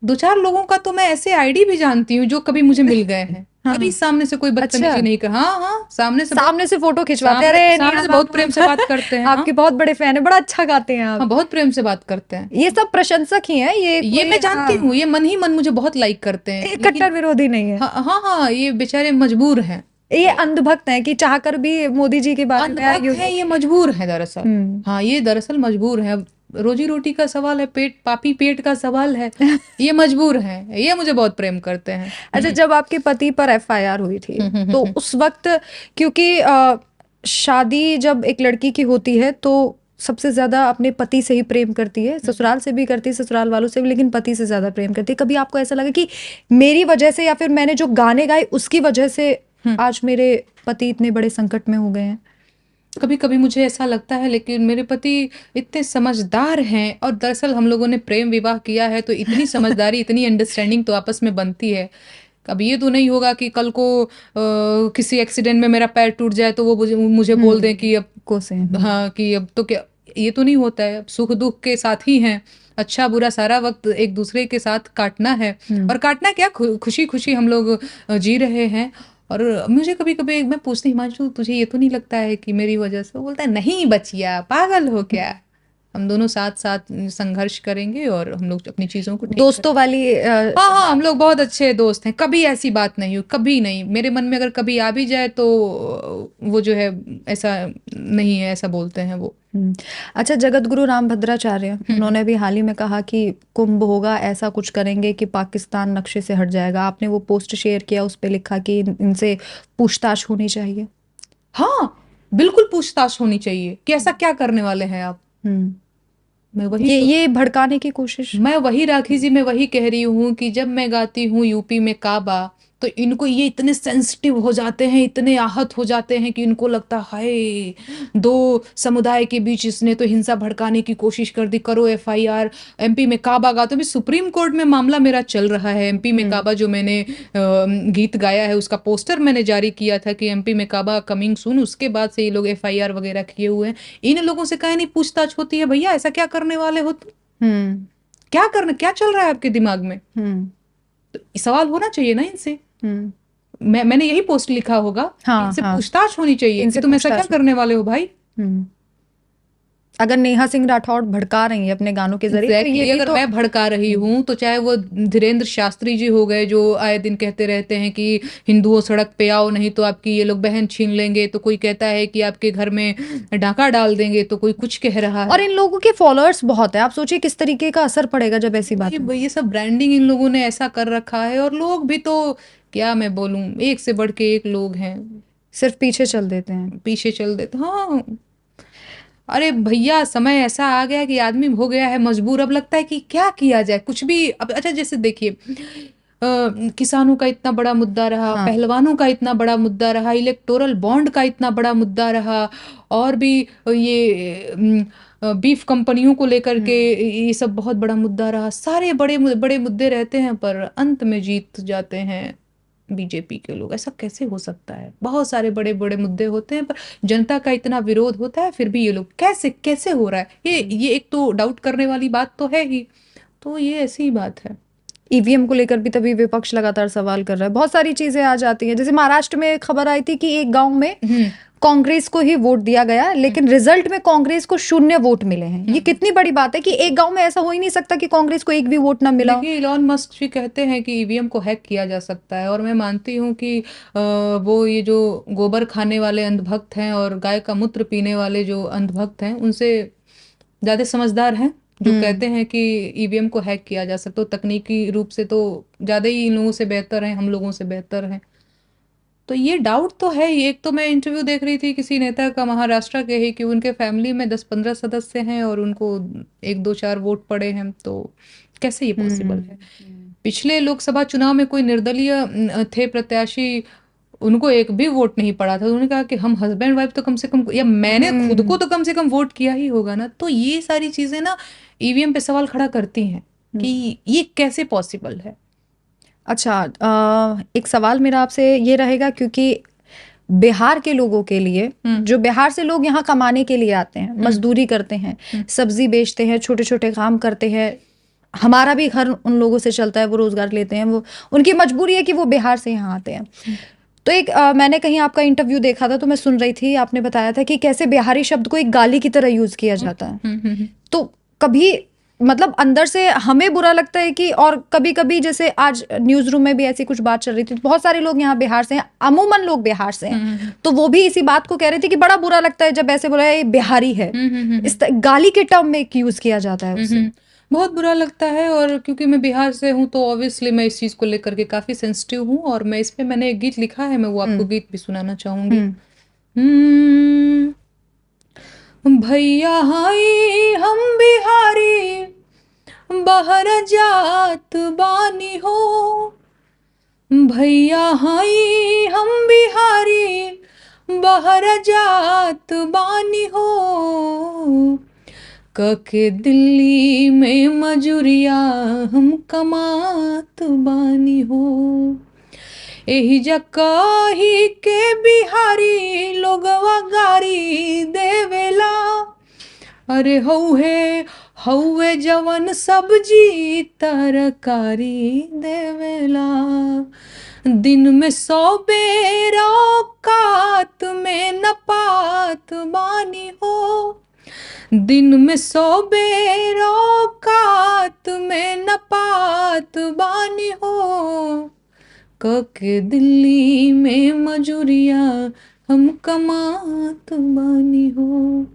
2-4 लोगों का तो मैं ऐसे आईडी भी जानती हूँ जो कभी मुझे मिल गए हैं। हाँ। कभी सामने से कोई बदतमीजी अच्छा। नहीं कहा। हाँ हाँ, सामने से फोटो खिंचवाते हैं, सामने अरे सामने नेहा से बहुत मैम, प्रेम से बात करते हैं। हाँ आपके बहुत बड़े फैन है, बड़ा अच्छा गाते हैं हाँ, आप। बहुत प्रेम से बात करते हैं। ये सब प्रशंसक ही हैं, ये ये कोई, मैं जानती हाँ, हूँ, ये मन ही मन मुझे बहुत लाइक करते हैं, ये लेकिन कट्टर विरोधी नहीं है। हाँ हाँ हाँ, ये बेचारे मजबूर हैं। ये अंधभक्त हैं कि चाहकर भी मोदी जी के बारे में अंधभक्त है, ये मजबूर है दरअसल। हम्म। हाँ, ये दरअसल मजबूर है। अब रोजी रोटी का सवाल है, पेट पापी पेट का सवाल है, ये मजबूर है, ये मुझे बहुत प्रेम करते हैं। अच्छा, जब आपके पति पर एफआईआर हुई थी तो उस वक्त, क्योंकि शादी जब एक लड़की की होती है तो सबसे ज्यादा अपने पति से ही प्रेम करती है, ससुराल से भी करती है, ससुराल वालों से भी, लेकिन पति से ज्यादा प्रेम करती है। कभी आपको ऐसा लगा कि मेरी वजह से या फिर मैंने जो गाने गाए उसकी वजह से आज मेरे पति इतने बड़े संकट में हो गए हैं? कभी कभी मुझे ऐसा लगता है, लेकिन मेरे पति इतने समझदार हैं, और दरअसल हम लोगों ने प्रेम विवाह किया है, तो इतनी समझदारी, इतनी अंडरस्टैंडिंग तो आपस में बनती है। अब ये तो नहीं होगा कि कल को किसी एक्सीडेंट में मेरा पैर टूट जाए तो वो मुझे बोल दें कि अब को से हाँ, कि अब तो क्या, ये तो नहीं होता है। अब सुख दुख के साथ ही हैं, अच्छा बुरा सारा वक्त एक दूसरे के साथ काटना है, और काटना क्या, खुशी खुशी हम लोग जी रहे हैं। और मुझे कभी कभी मैं पूछती, हिमांशु तुझे ये तो नहीं लगता है कि मेरी वजह से? वो बोलता है नहीं बचिया, पागल हो क्या, हम दोनों साथ साथ संघर्ष करेंगे और हम लोग अपनी चीजों को ठीक दोस्तों वाली हाँ हाँ, हम लोग बहुत अच्छे दोस्त हैं, कभी ऐसी बात नहीं हुई, कभी नहीं। मेरे मन में अगर कभी आ भी जाए तो वो जो है ऐसा नहीं है, ऐसा बोलते हैं वो। अच्छा, जगत गुरु रामभद्राचार्य, उन्होंने भी हाल ही में कहा कि कुंभ होगा, ऐसा कुछ करेंगे कि पाकिस्तान नक्शे से हट जाएगा। आपने वो पोस्ट शेयर किया, उस पे लिखा कि इनसे पूछताछ होनी चाहिए। हाँ, बिल्कुल पूछताछ होनी चाहिए कि ऐसा क्या करने वाले हैं आप। मैं वही ये भड़काने की कोशिश। मैं वही राखी जी, मैं वही कह रही हूँ कि जब मैं गाती हूँ यूपी में काबा, तो इनको ये इतने सेंसिटिव हो जाते हैं, इतने आहत हो जाते हैं कि इनको लगता है हाय, 2 समुदाय के बीच इसने तो हिंसा भड़काने की कोशिश कर दी, करो एफआईआर। एमपी में काबा गा, तो भी सुप्रीम कोर्ट में मामला मेरा चल रहा है। एमपी में काबा जो मैंने गीत गाया है, उसका पोस्टर मैंने जारी किया था कि एमपी में काबा कमिंग सून, उसके बाद से ये लोग एफआईआर वगैरह किए हुए हैं। इन लोगों से कहीं नहीं पूछताछ होती है, भैया ऐसा क्या करने वाले हो तुम, क्या चल रहा है आपके दिमाग में? तो सवाल होना चाहिए ना इनसे। मैंने यही पोस्ट लिखा होगा, हाँ, इनसे हाँ, पूछताछ होनी चाहिए इनसे कि तुम ऐसा क्या पूछताछ। करने वाले हो भाई। अगर नेहा सिंह राठौड़ भड़का रही है अपने गानों के जरिए, तो ये भी अगर तो मैं भड़का रही हूँ, तो चाहे वो धीरेन्द्र शास्त्री जी हो गए, जो आए दिन कहते रहते हैं कि हिंदुओं सड़क पे आओ, नहीं तो आपकी ये लोग बहन छीन लेंगे, तो कोई कहता है कि आपके घर में डाका डाल देंगे, तो कोई कुछ कह रहा है। और इन लोगों के फॉलोअर्स बहुत है, आप सोचिए किस तरीके का असर पड़ेगा जब ऐसी बात ये सब ब्रांडिंग इन लोगों ने ऐसा कर रखा है, और लोग भी तो क्या मैं बोलूं, एक से बढ़ के एक लोग हैं, सिर्फ पीछे चल देते हैं, पीछे चल देते। हाँ, अरे भैया, समय ऐसा आ गया कि आदमी हो गया है मजबूर, अब लगता है कि क्या किया जाए, कुछ भी। अब अच्छा, जैसे देखिए, किसानों का इतना बड़ा मुद्दा रहा, पहलवानों का इतना बड़ा मुद्दा रहा, इलेक्टोरल बॉन्ड का इतना बड़ा मुद्दा रहा, और भी ये बीफ कंपनियों को लेकर के ये सब बहुत बड़ा मुद्दा रहा। सारे बड़े बड़े मुद्दे रहते हैं, पर अंत में जीत जाते हैं बीजेपी के लोग। ऐसा कैसे हो सकता है? बहुत सारे बड़े बड़े मुद्दे होते हैं, पर जनता का इतना विरोध होता है, फिर भी ये लोग कैसे कैसे हो रहा है, ये एक तो डाउट करने वाली बात तो है ही। तो ये ऐसी ही बात है। ईवीएम को लेकर भी तभी विपक्ष लगातार सवाल कर रहा है। बहुत सारी चीजें आ जाती हैं, जैसे महाराष्ट्र में खबर आई थी कि एक गांव में कांग्रेस को ही वोट दिया गया, लेकिन रिजल्ट में कांग्रेस को 0 वोट मिले हैं। ये कितनी बड़ी बात है कि एक गांव में ऐसा हो ही नहीं सकता कि कांग्रेस को एक भी वोट ना मिला हो। देखिए, इलॉन मस्क भी कहते हैं कि ईवीएम को हैक किया जा सकता है, और मैं मानती हूँ कि वो ये जो गोबर खाने वाले अंधभक्त हैं और गाय का मूत्र पीने वाले जो अंधभक्त हैं, उनसे ज़्यादा समझदार हैं, जो कहते हैं कि ईवीएम को हैक किया जा सकता है। तो तकनीकी रूप से तो ज़्यादा ही इन लोगों से बेहतर हैं, हम लोगों से बेहतर हैं। तो ये डाउट तो है ही। एक तो मैं इंटरव्यू देख रही थी किसी नेता का, महाराष्ट्र के ही, कि उनके फैमिली में 10-15 सदस्य हैं और उनको 1-2-4 वोट पड़े हैं। तो कैसे ये पॉसिबल है? पिछले लोकसभा चुनाव में कोई निर्दलीय थे प्रत्याशी, उनको एक भी वोट नहीं पड़ा था। उन्होंने कहा कि हम हस्बैंड वाइफ तो कम से कम, या मैंने खुद को तो कम से कम वोट किया ही होगा ना। तो ये सारी चीजें ना ईवीएम पे सवाल खड़ा करती हैं कि ये कैसे पॉसिबल है। अच्छा, एक सवाल मेरा आपसे ये रहेगा, क्योंकि बिहार के लोगों के लिए, जो बिहार से लोग यहाँ कमाने के लिए आते हैं, मजदूरी करते हैं, सब्जी बेचते हैं, छोटे छोटे काम करते हैं, हमारा भी घर उन लोगों से चलता है, वो रोजगार लेते हैं, वो उनकी मजबूरी है कि वो बिहार से यहाँ आते हैं। तो एक मैंने कहीं आपका इंटरव्यू देखा था, तो मैं सुन रही थी, आपने बताया था कि कैसे बिहारी शब्द को एक गाली की तरह यूज किया जाता है। तो कभी मतलब अंदर से हमें बुरा लगता है कि, और कभी कभी जैसे आज न्यूज रूम में भी ऐसी कुछ बात चल रही थी, तो बहुत सारे लोग यहाँ बिहार से हैं, अमूमन लोग बिहार से हैं, तो वो भी इसी बात को कह रहे थे कि बड़ा बुरा लगता है जब ऐसे बोला ये बिहारी है, इस गाली के टर्म में यूज किया जाता है उसे। बहुत बुरा लगता है। और क्योंकि मैं बिहार से हूँ तो ऑब्वियसली मैं इस चीज को लेकर के काफी सेंसिटिव हूँ, और मैं इसमें मैंने एक गीत लिखा है, मैं वो आपको गीत भी सुनाना चाहूंगी। भैया हाई हम बिहारी, बहर जात बानी हो। भैया हाई हम बिहारी, बहर जात बानी हो। कके दिल्ली में मजूरिया हम कमात बानी हो। एही जकाही के बिहारी लोगवा गारी देवेला। अरे हौवे जवन सब्जी तरकारी देवेला। दिन में 100 बेर औकात में नपात बानी हो। दिन में 100 बेर औकात में नपात बानी हो। कके दिल्ली में मजूरिया हम कमात बानी हो।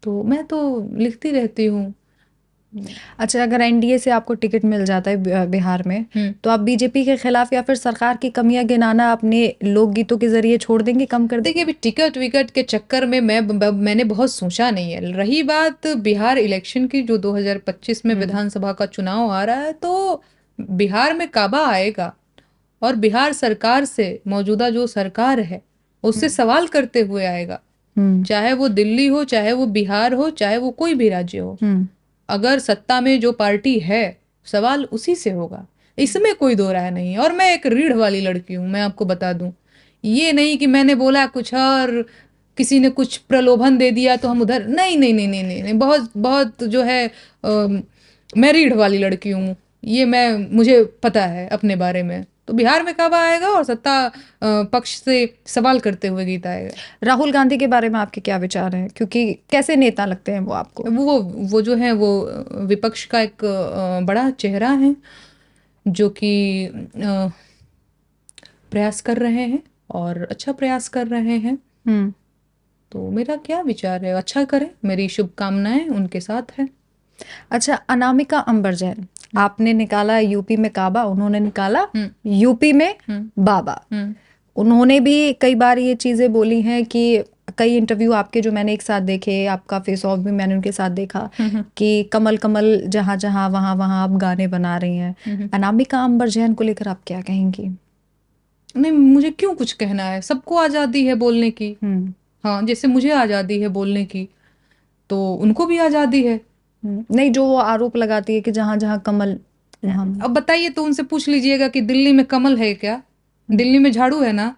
तो मैं तो लिखती रहती हूँ। अच्छा, अगर एनडीए से आपको टिकट मिल जाता है बिहार में, तो आप बीजेपी के खिलाफ या फिर सरकार की कमियां गिनाना अपने लोकगीतों के जरिए छोड़ देंगे, कम कर देंगे? देखिए, अभी टिकट विकट के चक्कर में मैंने बहुत सोचा नहीं है। रही बात बिहार इलेक्शन की, जो 2025 में विधानसभा का चुनाव आ रहा है, तो बिहार में काबा आएगा और बिहार सरकार से, मौजूदा जो सरकार है उससे सवाल करते हुए आएगा। चाहे वो दिल्ली हो, चाहे वो बिहार हो, चाहे वो कोई भी राज्य हो। अगर सत्ता में जो पार्टी है, सवाल उसी से होगा, इसमें कोई दो राय नहीं है। और मैं एक रीढ़ वाली लड़की हूँ, मैं आपको बता दूं। ये नहीं कि मैंने बोला कुछ और किसी ने कुछ प्रलोभन दे दिया तो हम उधर, नहीं नहीं नहीं नहीं नहीं, नहीं। बहुत बहुत जो है मैं रीढ़ वाली लड़की हूँ, ये मुझे पता है अपने बारे में। तो बिहार में कब आएगा और सत्ता पक्ष से सवाल करते हुए गीत आएगा। राहुल गांधी के बारे में आपके क्या विचार हैं, क्योंकि कैसे नेता लगते हैं वो आपको? वो जो है वो विपक्ष का एक बड़ा चेहरा है, जो कि प्रयास कर रहे हैं और अच्छा प्रयास कर रहे हैं। तो मेरा क्या विचार है, अच्छा करें, मेरी शुभकामनाएं उनके साथ है। अच्छा, अनामिका अंबर जैन, आपने निकाला यूपी में काबा, उन्होंने निकाला यूपी में बाबा। उन्होंने भी कई बार ये चीजें बोली हैं कि कई इंटरव्यू आपके जो मैंने एक साथ देखे, आपका फेस ऑफ भी मैंने उनके साथ देखा, कि कमल कमल जहां जहां वहां वहां आप गाने बना रही हैं। अनामिका अंबर जैन को लेकर आप क्या कहेंगी? नहीं, मुझे क्यों कुछ कहना है, सबको आजादी है बोलने की। हाँ, जैसे मुझे आजादी है बोलने की, तो उनको भी आजादी है। नहीं, जो वो आरोप लगाती है कि जहां जहां कमल, अब बताइए, तो उनसे पूछ लीजिएगा कि दिल्ली में कमल है क्या? दिल्ली में झाड़ू है ना,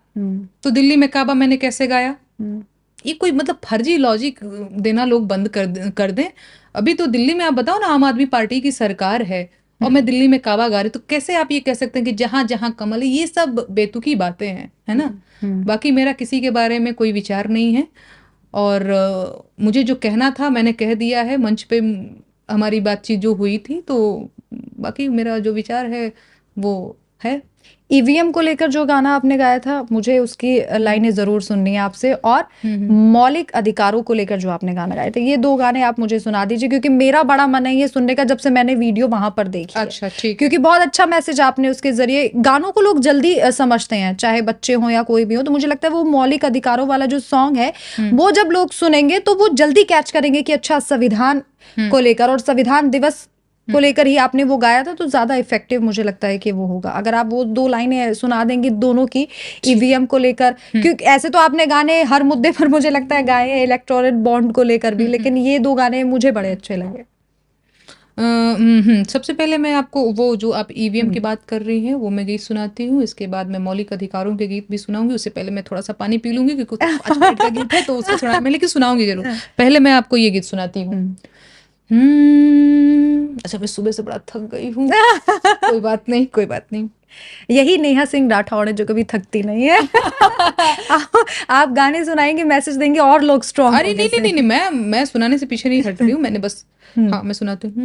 तो दिल्ली में काबा मैंने कैसे गाया? ये कोई मतलब फर्जी लॉजिक देना लोग बंद कर दें। अभी तो दिल्ली में आप बताओ ना, आम आदमी पार्टी की सरकार है, और मैं दिल्ली में काबा गा रही, तो कैसे आप ये कह सकते हैं कि जहाँ जहाँ कमल है? ये सब बेतुकी बातें हैं, है ना। बाकी मेरा किसी के बारे में कोई विचार नहीं है, और मुझे जो कहना था मैंने कह दिया है मंच पे। हमारी बातचीत जो हुई थी, तो बाकी मेरा जो विचार है वो है। ईवीएम को लेकर जो गाना आपने गाया था, मुझे उसकी लाइनें जरूर सुननी है आपसे, और मौलिक अधिकारों को लेकर जो आपने गाना गाया था, ये 2 गाने आप मुझे सुना दीजिए, क्योंकि मेरा बड़ा मन है ये सुनने का, जब से मैंने वीडियो वहां पर देखी है। अच्छा, ठीक। क्योंकि बहुत अच्छा मैसेज आपने उसके जरिए, गानों को लोग जल्दी समझते हैं, चाहे बच्चे हो या कोई भी हो, तो मुझे लगता है वो मौलिक अधिकारों वाला जो सॉन्ग है वो जब लोग सुनेंगे तो वो जल्दी कैच करेंगे कि अच्छा, संविधान को लेकर और संविधान दिवस को लेकर ही आपने वो गाया था, तो ज्यादा इफेक्टिव मुझे लगता है कि वो होगा। अगर आप वो 2 लाइनें सुना देंगी दोनों की, ईवीएम को लेकर, क्योंकि ऐसे तो आपने गाने हर मुद्दे पर मुझे लगता है गाए हैं, इलेक्टोरल बॉन्ड को लेकर भी, लेकिन ये 2 गाने मुझे बड़े अच्छे लगे। सबसे पहले मैं आपको वो जो आप ईवीएम की बात कर रही हैं वो मैं गीत सुनाती हूँ, इसके बाद मैं मौलिक अधिकारों के गीत भी सुनाऊंगी। उससे पहले मैं थोड़ा सा पानी पी लूंगी, क्योंकि 5 मिनट का गीत है तो उसको सुना मैं, लेकिन सुनाऊंगी जरूर। पहले मैं आपको ये गीत सुनाती हूँ। अच्छा, मैं सुबह से बड़ा थक गई हूँ। कोई बात नहीं, कोई बात नहीं। यही नेहा सिंह राठौड़ है जो कभी थकती नहीं है। आप गाने सुनाएंगे, मैसेज देंगे और लोग स्ट्रॉन्ग। अरे नहीं नहीं नहीं, मैं सुनाने से पीछे नहीं हट रही हूँ, मैंने बस हाँ मैं सुनाती हूँ।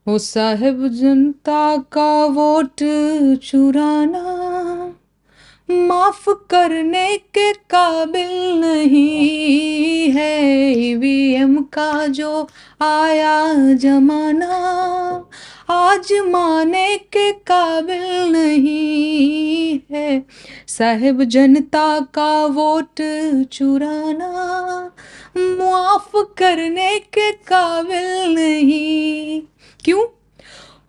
ओ साहिब जनता का वोट चुराना माफ करने के काबिल नहीं है। ईवीएम का जो आया जमाना आज माने के काबिल नहीं है। साहिब जनता का वोट चुराना माफ करने के काबिल नहीं। क्यों?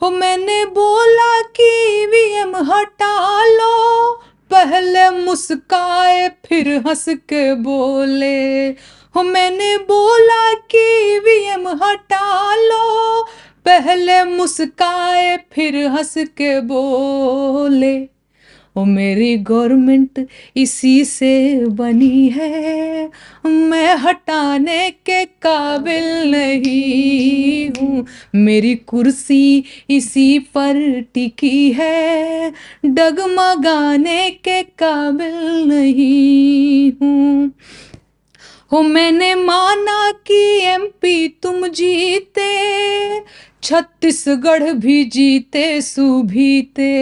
हो मैंने बोला कि ईवीएम हटा लो, पहले मुस्काए फिर हंस के बोले। हो मैंने बोला कि ईवीएम हटा लो, पहले मुस्काए फिर हंस के बोले। ओ मेरी गवर्नमेंट इसी से बनी है, मैं हटाने के काबिल नहीं हूँ। मेरी कुर्सी इसी पर टिकी है, डगमगाने के काबिल नहीं हूँ। हो मैंने माना कि एमपी तुम जीते, छत्तीसगढ़ भी जीते सुभीते।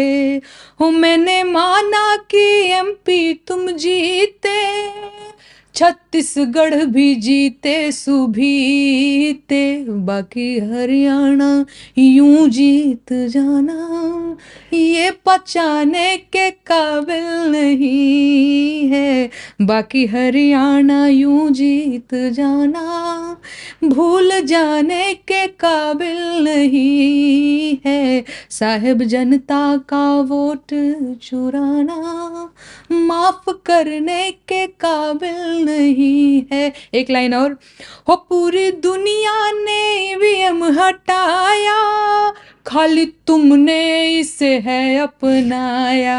हो मैंने माना कि एमपी तुम जीते, छत्तीसगढ़ भी जीते सुभीते। बाकी हरियाणा यूं जीत जाना ये पचाने के काबिल नहीं है। बाकी हरियाणा यूं जीत जाना भूल जाने के काबिल नहीं है। साहिब जनता का वोट चुराना माफ करने के काबिल नहीं है। एक लाइन और। हो पूरी दुनिया ने ईवीएम हटाया, खाली तुमने इसे है अपनाया।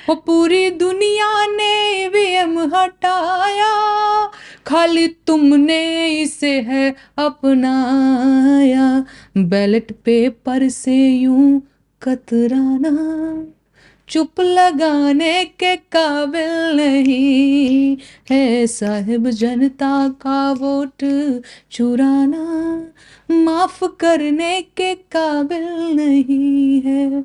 हो पूरी दुनिया ने ईवीएम हटाया, खाली तुमने इसे है अपनाया। बैलेट पेपर से यूं कतराना चुप लगाने के काबिल नहीं है। साहिब जनता का वोट चुराना माफ करने के काबिल नहीं है।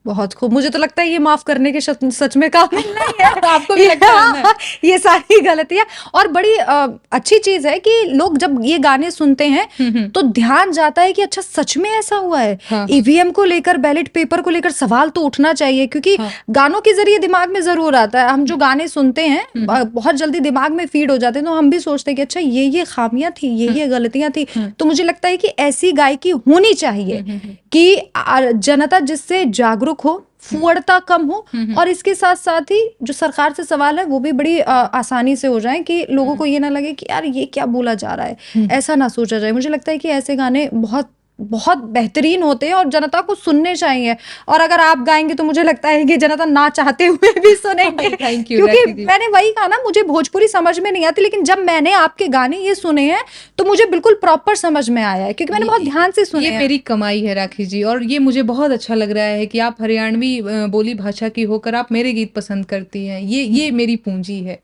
बहुत खूब। मुझे तो लगता है ये माफ करने के सच में काबिल नहीं है। आपको भी लगता है ना? ये सारी गलतियां। और बड़ी अच्छी चीज है कि लोग जब ये गाने सुनते हैं तो ध्यान जाता है कि अच्छा, सच में ऐसा हुआ है। हाँ। ईवीएम को लेकर, बैलेट पेपर को लेकर सवाल तो उठना चाहिए, क्योंकि हाँ। गानों के जरिए दिमाग में जरूर आता है। हम जो गाने सुनते हैं बहुत जल्दी दिमाग में फीड हो जाते हैं, तो हम भी सोचते हैं कि अच्छा, ये खामियां थी, ये गलतियां थी। तो मुझे लगता है कि ऐसी गायकी होनी चाहिए कि जनता जिससे जागरूक हो, फुअड़ता कम हो, और इसके साथ साथ ही जो सरकार से सवाल है वो भी बड़ी आसानी से हो जाए, कि लोगों को ये ना लगे कि यार ये क्या बोला जा रहा है, ऐसा ना सोचा जाए। मुझे लगता है कि ऐसे गाने बहुत बहुत बेहतरीन होते हैं और जनता को सुनने चाहिए। और अगर आप गाएंगे तो मुझे लगता है कि जनता ना चाहते हुए भी सुनेंगे। थैंक यू क्योंकि राखी जी। मैंने वही कहा ना, मुझे भोजपुरी समझ में नहीं आती, लेकिन जब मैंने आपके गाने ये सुने हैं तो मुझे बिल्कुल प्रॉपर समझ में आया है, क्योंकि मैंने बहुत ध्यान से सुने ये हैं। मेरी कमाई है राखी जी, और ये मुझे बहुत अच्छा लग रहा है कि आप हरियाणवी बोली भाषा की होकर आप मेरे गीत पसंद करती हैं। ये मेरी पूंजी है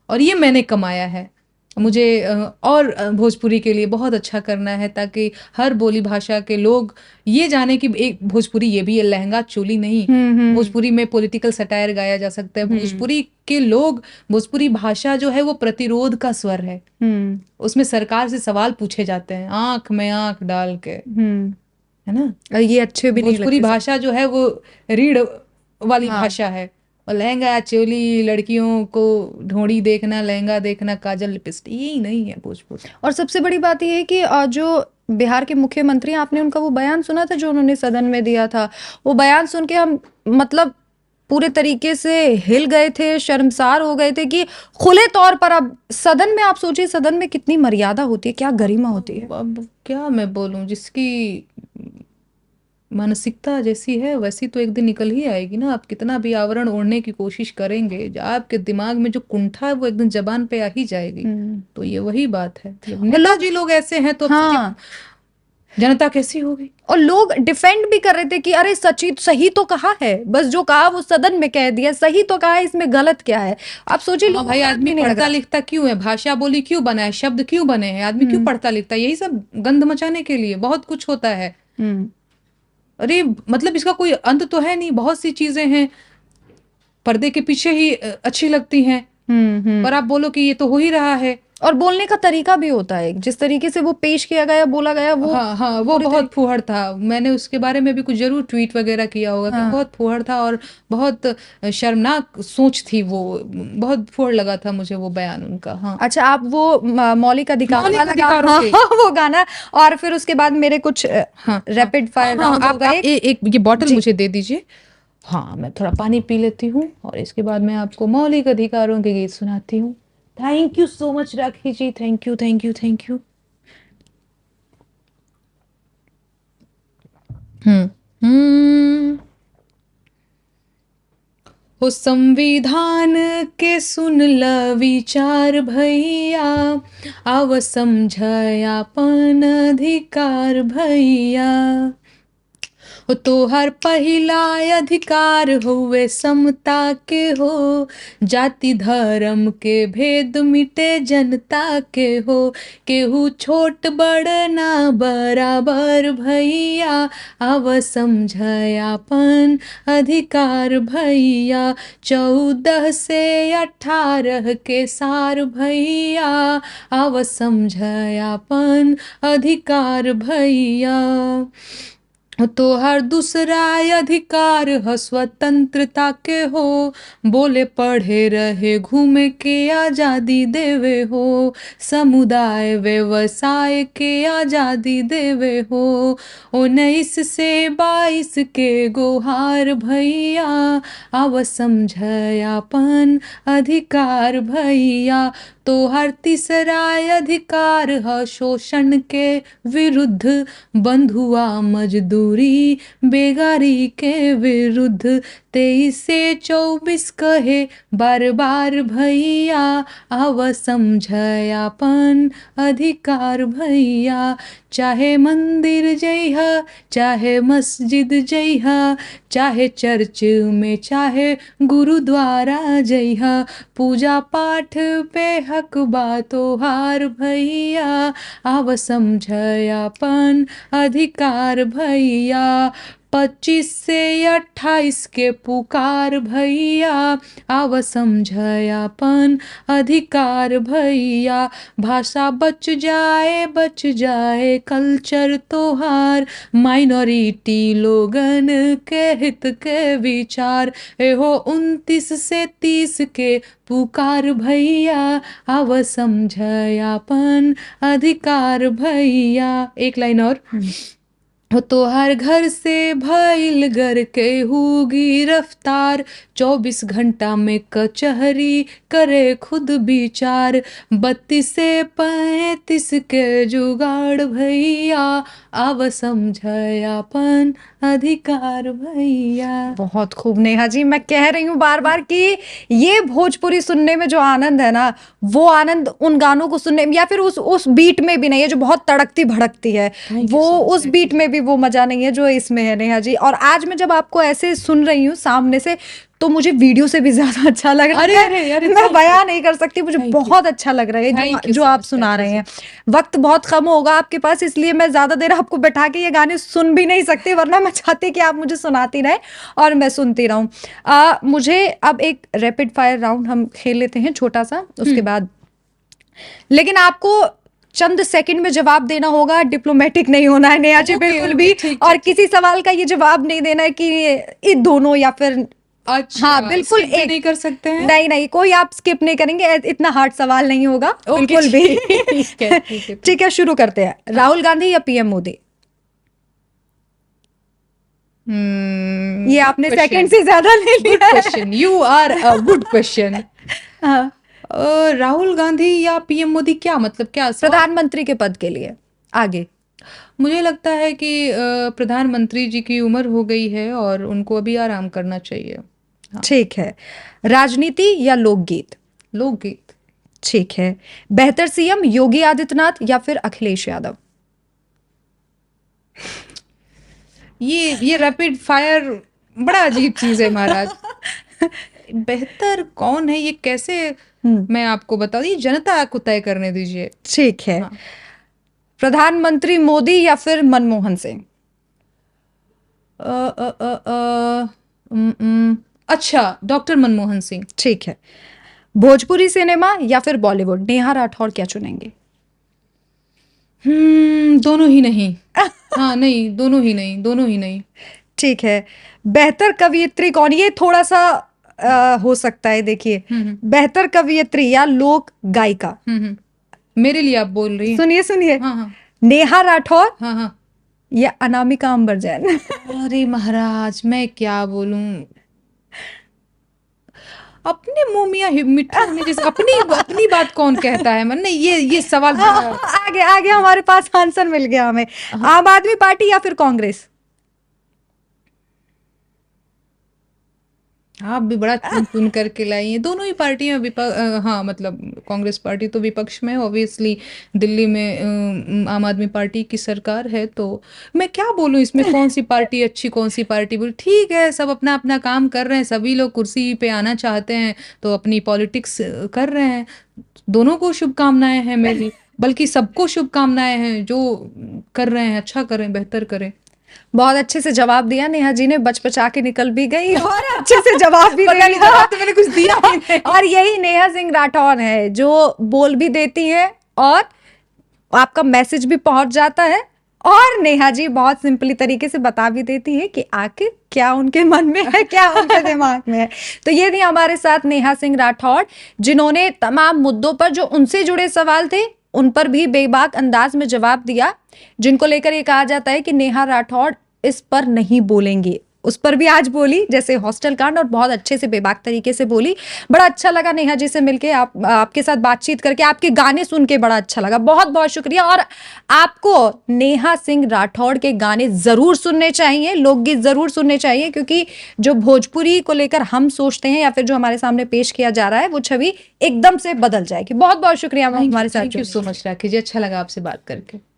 और ये मैंने कमाया है। मुझे और भोजपुरी के लिए बहुत अच्छा करना है, ताकि हर बोली भाषा के लोग ये जाने कि एक भोजपुरी ये भी है, लहंगा चोली नहीं। भोजपुरी में पॉलिटिकल सटायर गाया जा सकता है। भोजपुरी के लोग, भोजपुरी भाषा जो है वो प्रतिरोध का स्वर है। उसमें सरकार से सवाल पूछे जाते हैं आंख में आंख डाल के, है ना। और ये अच्छे भी नहीं भोजपुरी लगते भाषा जो है वो रीढ़ वाली भाषा है। और लहंगा चोली, लड़कियों को ढोड़ी देखना, लहंगा देखना, काजल लिपस्टिक, यही नहीं है भोजपुरी। और सबसे बड़ी बात ये है कि जो बिहार के मुख्यमंत्री, आपने उनका वो बयान सुना था जो उन्होंने सदन में दिया था? वो बयान सुन के हम मतलब पूरे तरीके से हिल गए थे, शर्मसार हो गए थे कि खुले तौर पर, अब सदन में, आप सोचिए सदन में कितनी मर्यादा होती है, क्या गरिमा होती है। अब क्या मैं बोलूं, जिसकी मानसिकता जैसी है वैसी तो एक दिन निकल ही आएगी ना। आप कितना भी आवरण ओढ़ने की कोशिश करेंगे, आपके दिमाग में जो कुंठा है वो एक दिन जबान पे आ ही जाएगी। तो ये वही बात है, नेताजी लोग ऐसे हैं तो हाँ, जनता कैसी होगी। और लोग डिफेंड भी कर रहे थे कि अरे सची सही तो कहा है, बस जो कहा वो सदन में कह दिया, सही तो कहा है, इसमें गलत क्या है। आप सोचिए लोग, भाई आदमी पढ़ता लिखता क्यों है, भाषा बोली क्यों बना है, शब्द क्यों बने हैं, आदमी क्यों पढ़ता लिखता है? यही सब गंध मचाने के लिए बहुत कुछ होता है। अरे मतलब इसका कोई अंत तो है नहीं। बहुत सी चीजें हैं पर्दे के पीछे ही अच्छी लगती हैं, पर आप बोलो कि ये तो हो ही रहा है। और बोलने का तरीका भी होता है, जिस तरीके से वो पेश किया गया, बोला गया, वो हाँ, वो बहुत फूहड़ था। मैंने उसके बारे में भी कुछ जरूर ट्वीट वगैरह किया होगा कि बहुत फूहड़ था और बहुत शर्मनाक सोच थी वो। बहुत फूहड़ लगा था मुझे वो बयान उनका। हाँ, अच्छा, आप वो मौलिक अधिकार वाला गाना, वो गाना, और फिर उसके बाद मेरे कुछ रैपिड फायर राउंड होगा। एक ये बॉटल मुझे दे दीजिए। हाँ, मैं थोड़ा पानी पी लेती हूँ और इसके बाद मैं आपको मौलिक अधिकारों के गीत सुनाती हूँ। Thank you so much Rakhi ji, thank you thank you thank you. हो संविधान के सुन ल विचार भैया, आव समझयापन अधिकार भैया। हो तोहर पहिला अधिकार हुए समता के हो, जाति धर्म के भेद मिटे जनता के हो। केहू छोट बड़ ना बराबर भैया, आव समझयापन अधिकार भैया। 14 से 18 के सार भैया, आव समझयापन अधिकार भैया। तोहर दूसरा अधिकार ह स्वतंत्रता के हो, बोले पढ़े रहे घूमे के आजादी देवे हो। समुदाय व्यवसाय के आजादी देवे हो। 19 से 22 के गोहार भैया, आव समझयापन अधिकार भैया। तोहर तीसरा अधिकार ह शोषण के विरुद्ध, बंधुआ मजदूरी बेगारी के विरुद्ध। 23 से 24 कहे बार बार भैया, आव समझयापन अधिकार भैया। चाहे मंदिर जइहा, चाहे मस्जिद जइहा, चाहे चर्च में, चाहे गुरुद्वारा जइहा, पूजा पाठ पे हक बा तोहार भैया, आव समझयापन अधिकार भैया। 25 से 28 के पुकार भैया, आव समझयापन अधिकार भैया। भाषा बच जाए कल्चर तोहार, माइनॉरिटी लोगन के हित के विचार। एहो 29 से 30 के पुकार भैया, आव समझयापन अधिकार भैया। एक लाइन और। हो तो हर घर से भइल घर के हुगी रफ्तार, 24 घंटा में कचहरी करे खुद विचार, 32 से 35 के जुगाड़ भैया, आव समझयापन अधिकार भैया। बहुत खूब नेहा जी, मैं कह रही हूँ बार बार कि ये भोजपुरी सुनने में जो आनंद है ना, वो आनंद उन गानों को सुनने में या फिर उस बीट में भी नहीं है जो बहुत तड़कती भड़कती है। Thank you वो so much, उस बीट में भी वो मजा नहीं है जो इसमें है नेहा जी। और आज मैं जब आपको ऐसे सुन रही हूँ सामने से, तो मुझे वीडियो से भी ज्यादा अच्छा लग रहा अरे है। अरे अरे, मैं बयां नहीं कर सकती, मुझे Thank you. बहुत अच्छा लग रहा है Thank you जो so आप much, सुना Kachi रहे जी। हैं। वक्त बहुत कम होगा आपके पास, इसलिए मैं ज्यादा देर आपको बैठा के ये गाने सुन भी नहीं सकती, वरना मैं चाहती कि आप मुझे सुनाती रहे और मैं सुनती रहूं। मुझे अब एक रैपिड फायर राउंड हम खेल लेते हैं छोटा सा, उसके बाद लेकिन आपको चंद सेकंड में जवाब देना होगा, डिप्लोमेटिक नहीं होना है नेहा जी Okay, बिल्कुल okay, भी। ठीक, और ठीक, किसी सवाल का ये जवाब नहीं देना है कि ये दोनों या फिर अच्छा, हाँ बिल्कुल skip भी एक नहीं कर सकते हैं? नहीं नहीं, कोई आप स्किप नहीं करेंगे, इतना हार्ड सवाल नहीं होगा Okay, बिल्कुल भी। ठीक है, ठीक है, ठीक है, शुरू करते हैं। राहुल गांधी या पीएम मोदी? ये good आपने question. सेकंड से ज्यादा ले Good लिया है। question. You are a good question. हाँ, राहुल गांधी या पीएम मोदी, क्या मतलब, क्या सवाल? प्रधानमंत्री के पद के लिए आगे। मुझे लगता है कि प्रधानमंत्री जी की उम्र हो गई है और उनको अभी आराम करना चाहिए। हाँ। ठीक है, राजनीति या लोकगीत? लोकगीत। ठीक है, बेहतर सीएम योगी आदित्यनाथ या फिर अखिलेश यादव? ये रैपिड फायर बड़ा अजीब चीज है महाराज। बेहतर कौन है, ये कैसे मैं आपको बता दूं, ये जनता को तय करने दीजिए। ठीक है, हाँ। प्रधानमंत्री मोदी या फिर मनमोहन सिंह? अच्छा, डॉक्टर मनमोहन सिंह। ठीक है, भोजपुरी सिनेमा या फिर बॉलीवुड? नेहा राठौर क्या चुनेंगे? दोनों ही नहीं। हाँ नहीं, दोनों ही नहीं, दोनों ही नहीं। ठीक है, बेहतर कवियत्री कौन? ये थोड़ा सा हो सकता है, देखिए, बेहतर कवियत्री या लोक गायिका? मेरे लिए आप बोल रही हैं? सुनिए सुनिए, हाँ हाँ नेहा राठौर हाँ हाँ। या अनामिका अंबर जैन? अरे महाराज, मैं क्या बोलूं, अपने मुंह मियां मिट्टी होने जैसे अपनी अपनी बात कौन कहता है मन, नहीं ये सवाल आगे आगे हमारे पास आंसर मिल गया हमें। आम आदमी पार्टी या फिर कांग्रेस? आप भी बड़ा चुन चुन करके लाई हैं। दोनों ही पार्टियां हाँ मतलब कांग्रेस पार्टी तो विपक्ष में है ऑब्वियसली, दिल्ली में आम आदमी पार्टी की सरकार है, तो मैं क्या बोलूं इसमें कौन सी पार्टी अच्छी कौन सी पार्टी बुरी। ठीक है, सब अपना अपना काम कर रहे हैं, सभी लोग कुर्सी पे आना चाहते हैं तो अपनी पॉलिटिक्स कर रहे हैं। दोनों को शुभकामनाएं हैं मेरी, बल्कि सबको शुभकामनाएं हैं, जो कर रहे हैं अच्छा करें, बेहतर करें। बहुत अच्छे से जवाब दिया नेहा जी ने, बचपचा के निकल भी गई और अच्छे से जवाब भी पता नहीं, दिया। जवाब तो मैंने कुछ दिया ही नहीं। और यही नेहा सिंह राठौर है जो बोल भी देती है और आपका मैसेज भी पहुंच जाता है, और नेहा जी बहुत सिंपली तरीके से बता भी देती है कि आखिर क्या उनके मन में है, क्या उनके दिमाग में है। तो ये थी हमारे साथ नेहा सिंह राठौर, जिन्होंने तमाम मुद्दों पर जो उनसे जुड़े सवाल थे उन पर भी बेबाक अंदाज में जवाब दिया, जिनको लेकर ये कहा जाता है कि नेहा राठौर इस पर नहीं बोलेंगे, उस पर भी आज बोली, जैसे हॉस्टल कांड, और बहुत अच्छे से बेबाक तरीके से बोली। बड़ा अच्छा लगा नेहा जी से मिलके, आपके साथ बातचीत करके, आपके गाने सुन के बड़ा अच्छा लगा। बहुत बहुत शुक्रिया। और आपको नेहा सिंह राठौर के गाने जरूर सुनने चाहिए, लोकगीत जरूर सुनने चाहिए, क्योंकि जो भोजपुरी को लेकर हम सोचते हैं या फिर जो हमारे सामने पेश किया जा रहा है वो छवि एकदम से बदल जाएगी। बहुत बहुत शुक्रिया हमारे साथ। Thank you so much Rakhi जी, अच्छा लगा आपसे बात करके।